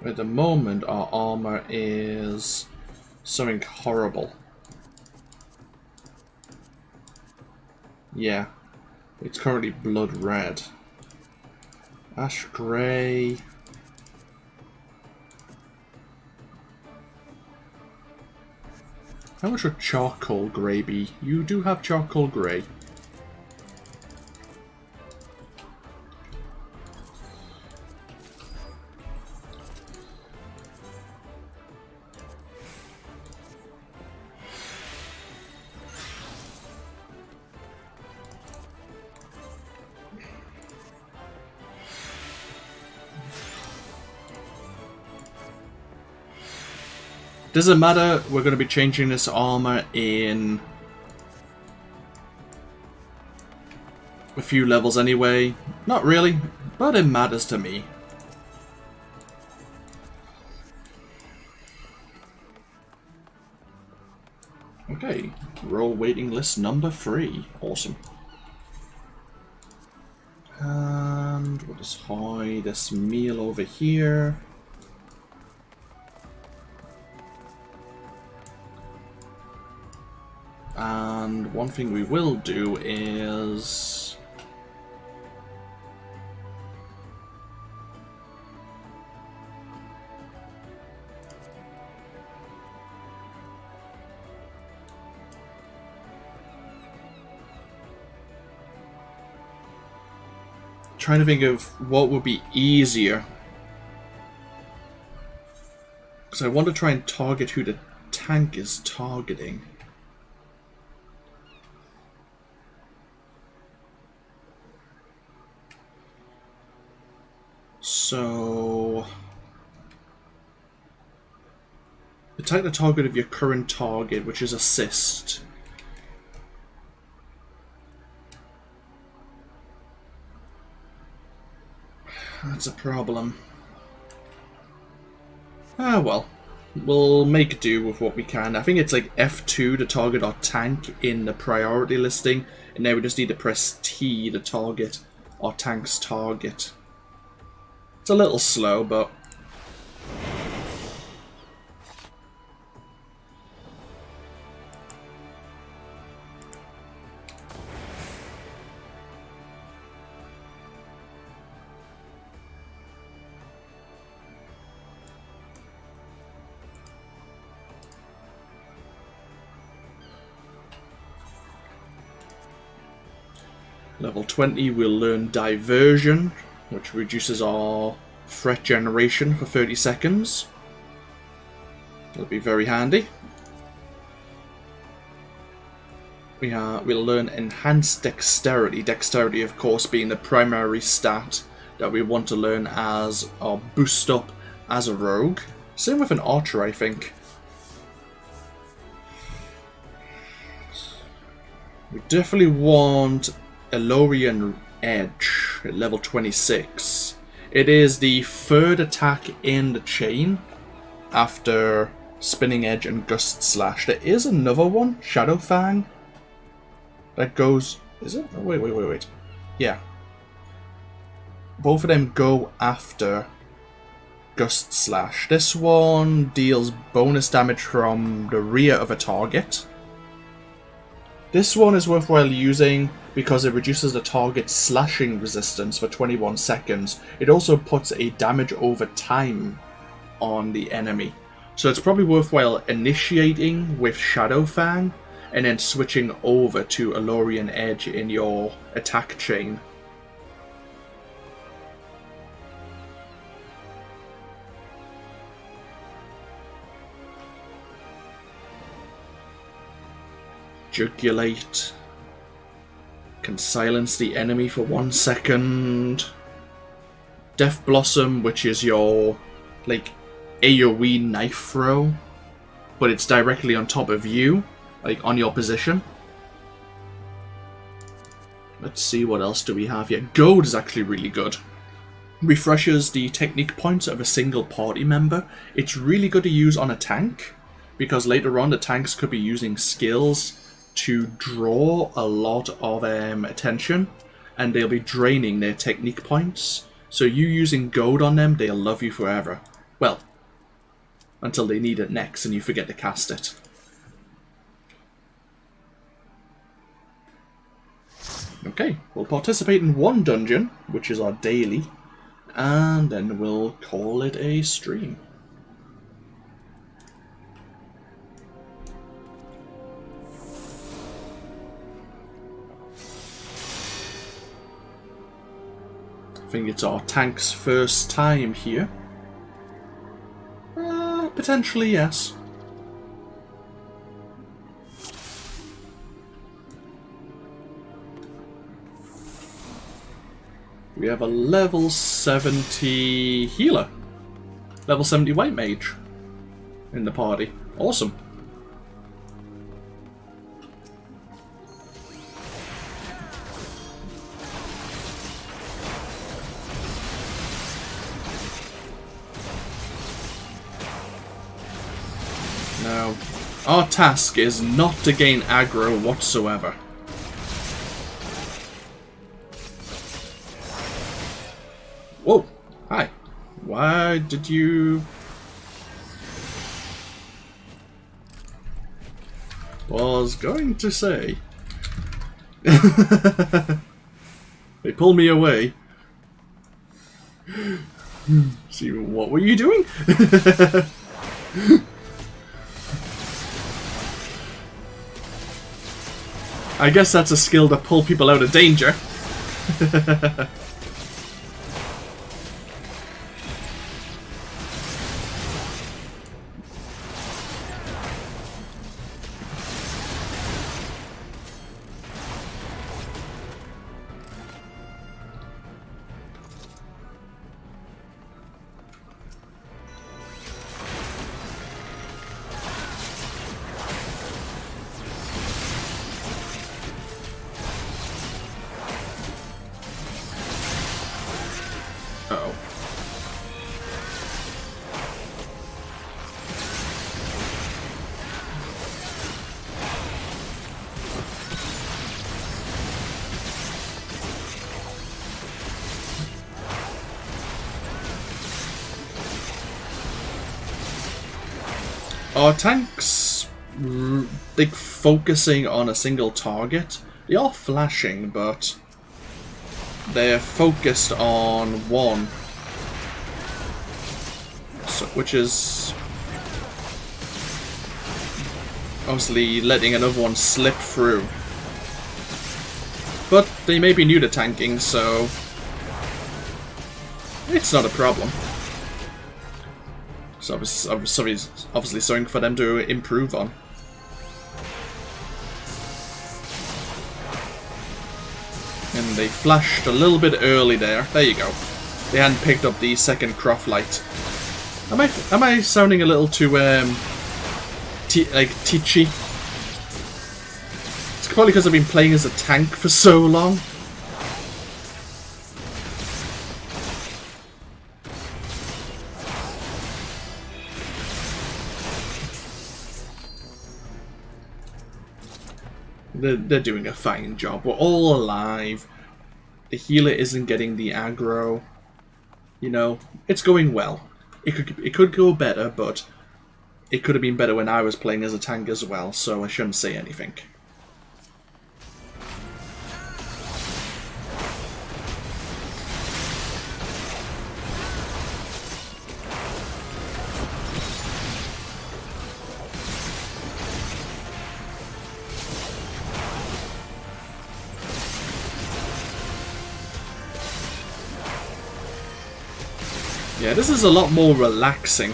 At the moment, our armor is something horrible. Yeah, it's currently blood red. Ash grey. How much would charcoal grey be? You do have charcoal grey. Doesn't matter, we're going to be changing this armor in a few levels anyway. Not really, but it matters to me. Okay, role waiting list number 3. Awesome. And we'll just hide this meal over here. And one thing we will do is trying to think of what would be easier, because I want to try and target who the tank is targeting. So, attack the target of your current target, which is assist. That's a problem. Ah well, we'll make do with what we can. I think it's like F2 to target our tank in the priority listing, and now we just need to press T to target our tank's target. It's a little slow, but level 20 we'll learn diversion, which reduces our threat generation for 30 seconds. That'll be very handy. We'll learn enhanced dexterity. Dexterity, of course, being the primary stat that we want to learn as our boost up as a rogue. Same with an archer, I think. We definitely want Elorian Edge at level 26. It is the third attack in the chain after Spinning Edge and Gust Slash. There is another one, Shadow Fang, that goes... Is it? Oh, wait. Yeah. Both of them go after Gust Slash. This one deals bonus damage from the rear of a target. This one is worthwhile using because it reduces the target's slashing resistance for 21 seconds. It also puts a damage over time on the enemy. So it's probably worthwhile initiating with Shadow Fang and then switching over to Elorian Edge in your attack chain. Jugulate. Can silence the enemy for 1 second. Death Blossom, which is your, like, AoE knife throw, but it's directly on top of you, like on your position. Let's see, what else do we have here? Goad is actually really good. Refreshes the technique points of a single party member. It's really good to use on a tank, because later on the tanks could be using skills to draw a lot of attention, and they'll be draining their technique points. So you using gold on them, they'll love you forever. Well, until they need it next and you forget to cast it. Okay, we'll participate in one dungeon, which is our daily, and then we'll call it a stream. I think it's our tank's first time here. Potentially, yes. We have a level 70 healer. Level 70 white mage in the party. Awesome. Now, our task is not to gain aggro whatsoever. Whoa! Hi. Why did you... Was going to say... They pulled me away. See, what were you doing? I guess that's a skill to pull people out of danger. Uh-oh. Our tanks, like, focusing on a single target. They are flashing, but they're focused on one, so, which is obviously letting another one slip through. But they may be new to tanking, so it's not a problem. So obviously something for them to improve on. And they flashed a little bit early there. There you go. They hadn't picked up the second croft light. Am I sounding a little too teachy? It's probably because I've been playing as a tank for so long. They're doing a fine job. We're all alive. The healer isn't getting the aggro. You know, it's going well. It could go better, but it could have been better when I was playing as a tank as well, so I shouldn't say anything. Yeah, this is a lot more relaxing.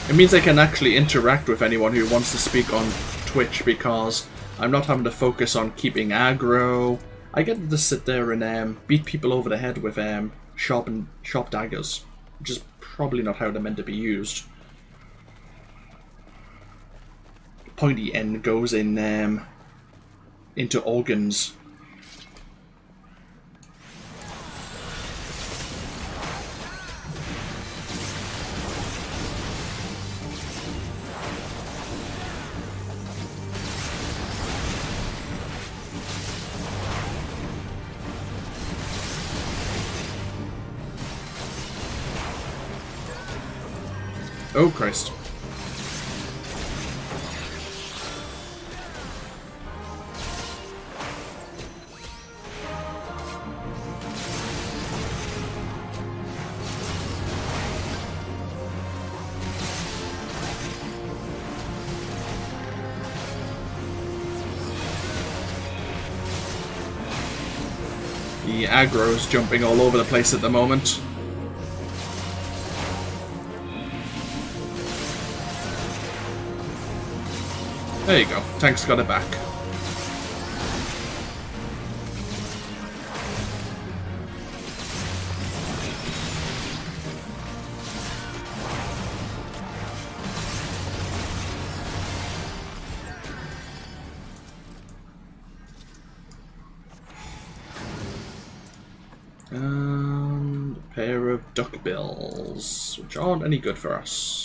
It means I can actually interact with anyone who wants to speak on Twitch because I'm not having to focus on keeping aggro. I get to sit there and beat people over the head with sharp daggers, which is probably not how they're meant to be used. Pointy end goes in into organs. Oh, Christ. The aggro's jumping all over the place at the moment. There you go. Tank's got it back. And a pair of duckbills, which aren't any good for us.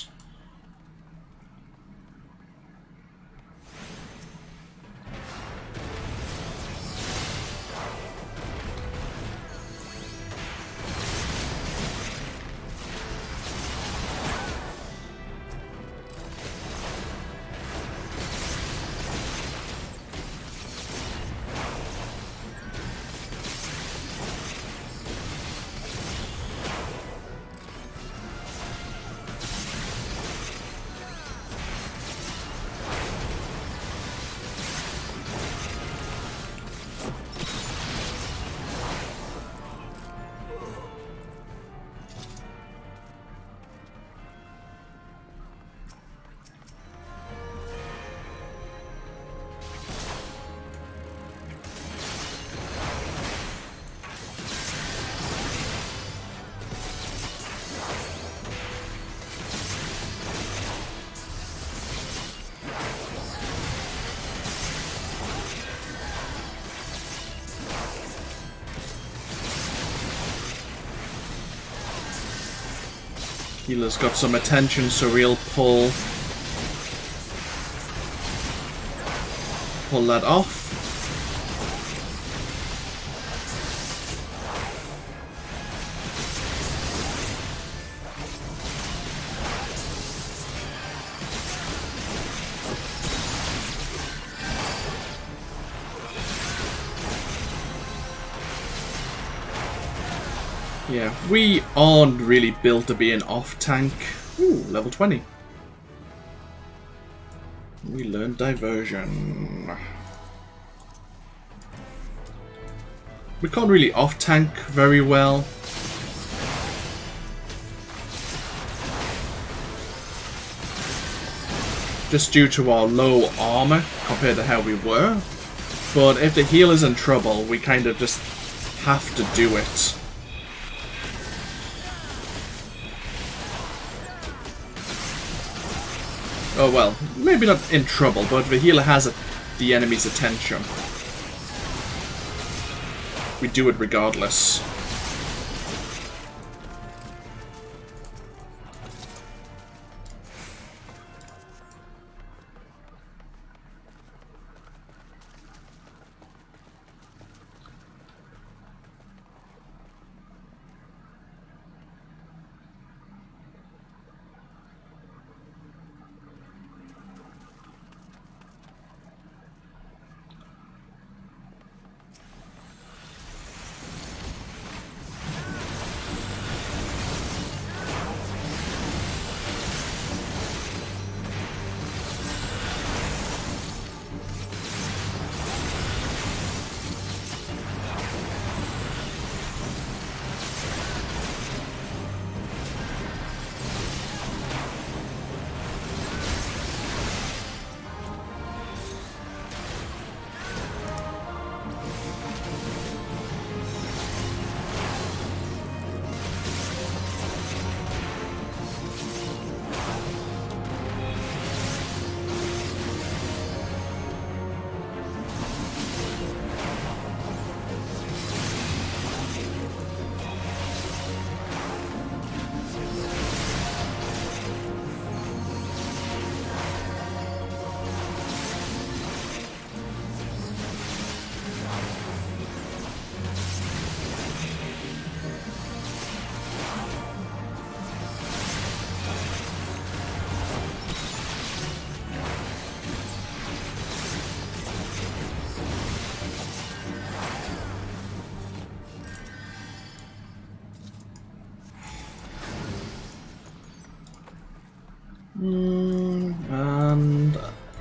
Healer's got some attention, so we'll pull that off. Yeah, we aren't really built to be an off-tank. Ooh, level 20. We learned diversion. We can't really off-tank very well. Just due to our low armor compared to how we were. But if the healer's in trouble, we kind of just have to do it. Oh well, maybe not in trouble, but the healer has the enemy's attention. We do it regardless.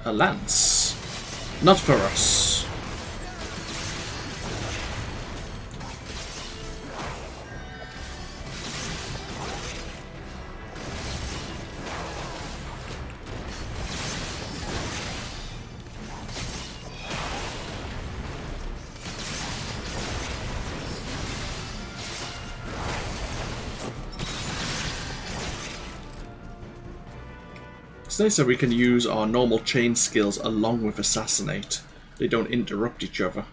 A lance. Not for us. It's nice that we can use our normal chain skills along with Assassinate. They don't interrupt each other.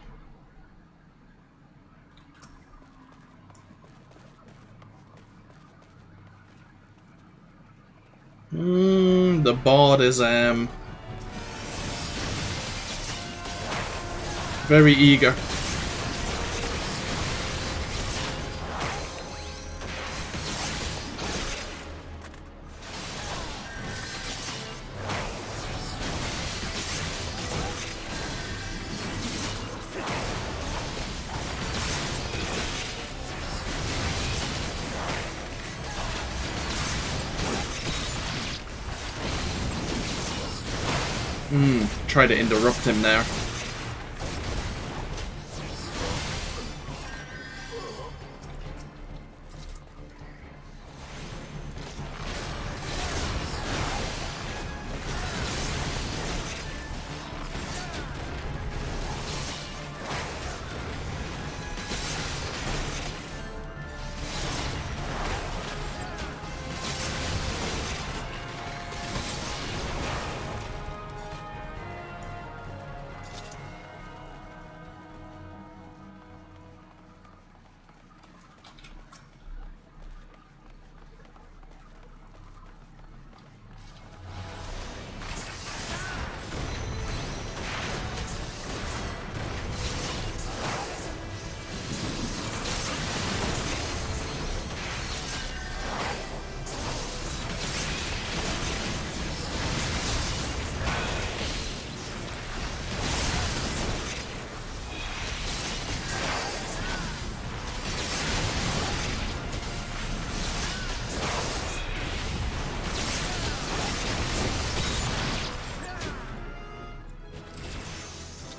The bard is very eager. Try to interrupt him there.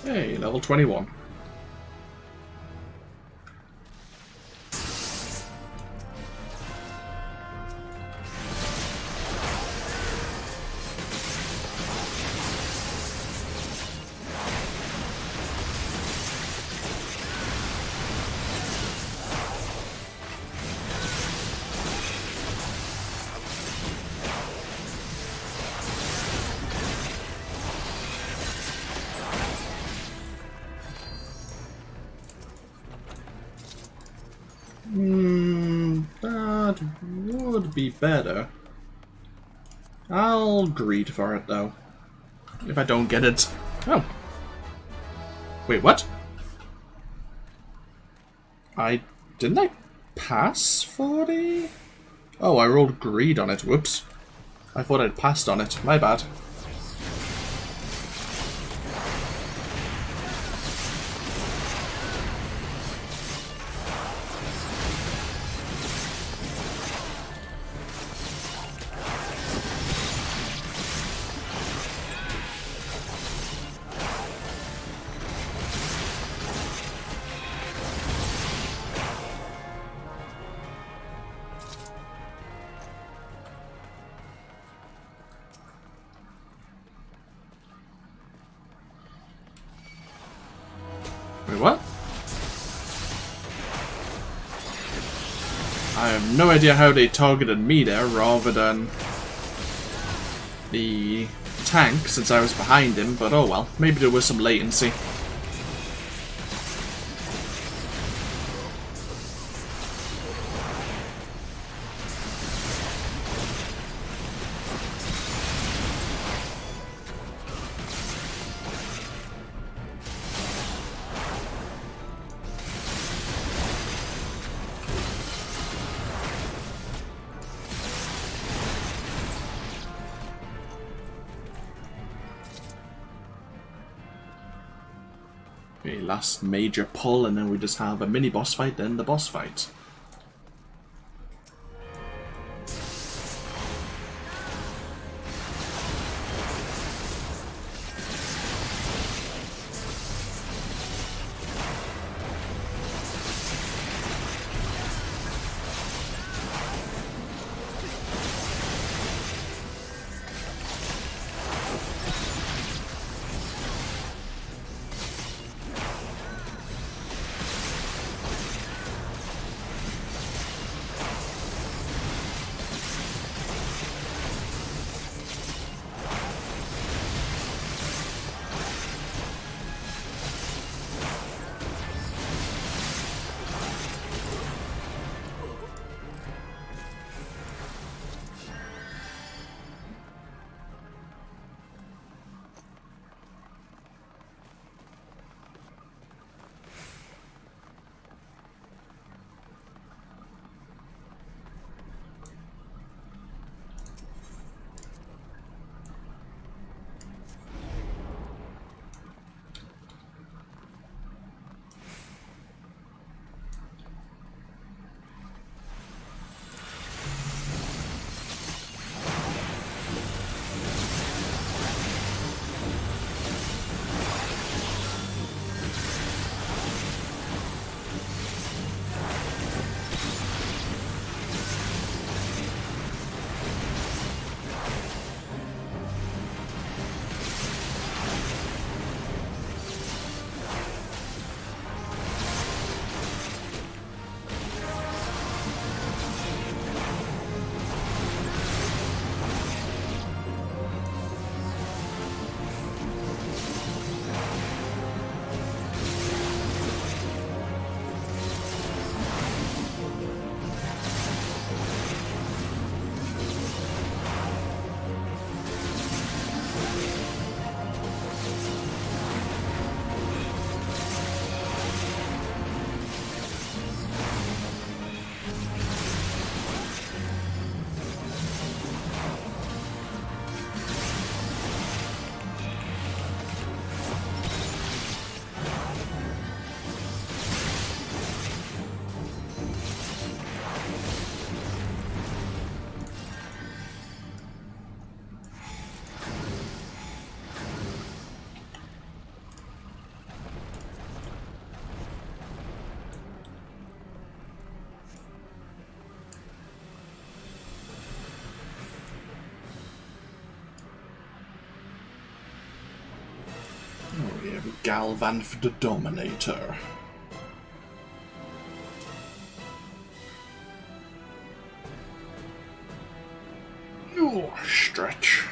Hey, level 21. That would be better. I'll greed for it though. If I don't get it. Oh. Wait, what? Didn't I pass 40? Oh, I rolled greed on it. Whoops. I thought I'd passed on it. My bad. Wait, what? I have no idea how they targeted me there rather than the tank since I was behind him, but oh well. Maybe there was some latency. Okay, last major pull, and then we just have a mini boss fight, then the boss fight. Galvanth the Dominator. Oh, stretch.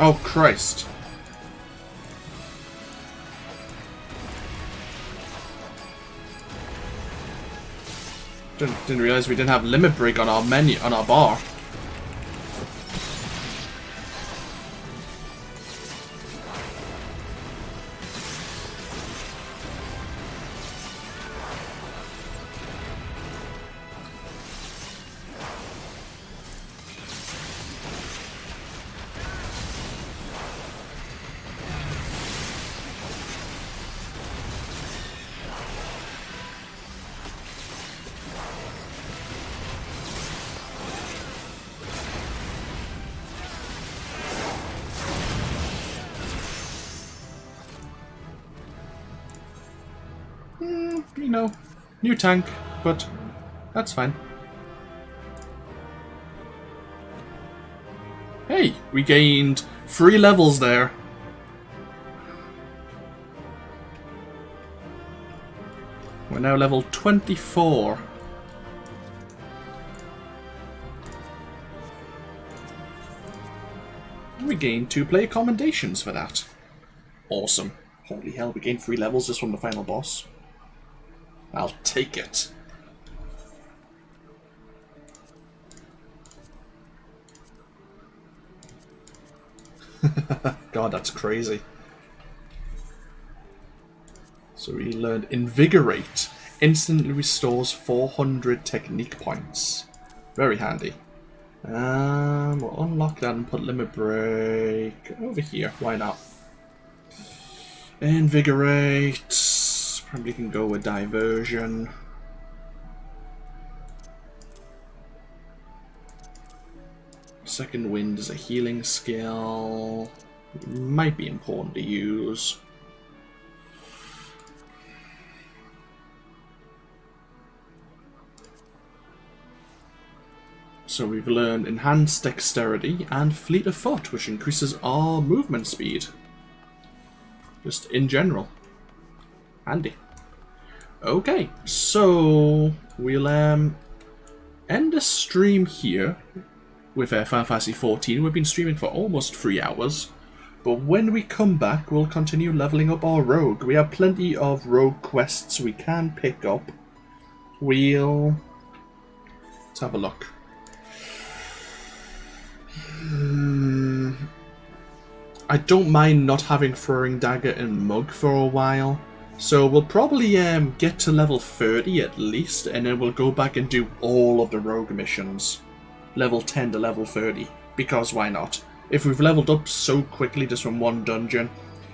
Oh, Christ. Didn't realize we didn't have limit break on our menu, on our bar. You know, new tank, but that's fine. Hey, we gained 3 levels there. We're now level 24. We gained 2 player commendations for that. Awesome. Holy hell, we gained 3 levels just from the final boss. I'll take it. God, that's crazy. So we learned Invigorate. Instantly restores 400 technique points. Very handy. We'll unlock that and put Limit Break over here. Why not? Invigorate. Probably can go with Diversion. Second Wind is a healing skill. It might be important to use. So we've learned Enhanced Dexterity and Fleet of Foot, which increases our movement speed. Just in general. Handy. Okay, so we'll end the stream here with Final Fantasy XIV. We've been streaming for almost 3 hours, but when we come back, we'll continue leveling up our rogue. We have plenty of rogue quests we can pick up. Let's have a look. I don't mind not having Throwing Dagger and Mug for a while. So we'll probably get to level 30 at least, and then we'll go back and do all of the rogue missions. Level 10 to level 30, because why not? If we've leveled up so quickly just from one dungeon,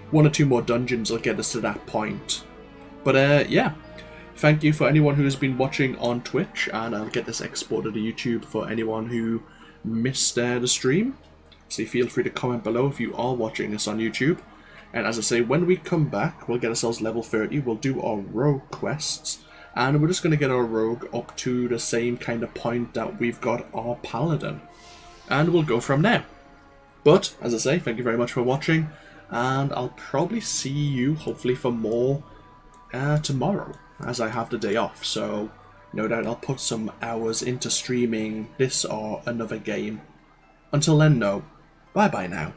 1 or 2 more dungeons will get us to that point. But yeah, thank you for anyone who has been watching on Twitch, and I'll get this exported to YouTube for anyone who missed the stream. So feel free to comment below if you are watching this on YouTube. And as I say, when we come back, we'll get ourselves level 30, we'll do our rogue quests, and we're just going to get our rogue up to the same kind of point that we've got our paladin, and we'll go from there. But, as I say, thank you very much for watching, and I'll probably see you, hopefully, for more tomorrow, as I have the day off, so no doubt I'll put some hours into streaming this or another game. Until then, no, bye-bye now.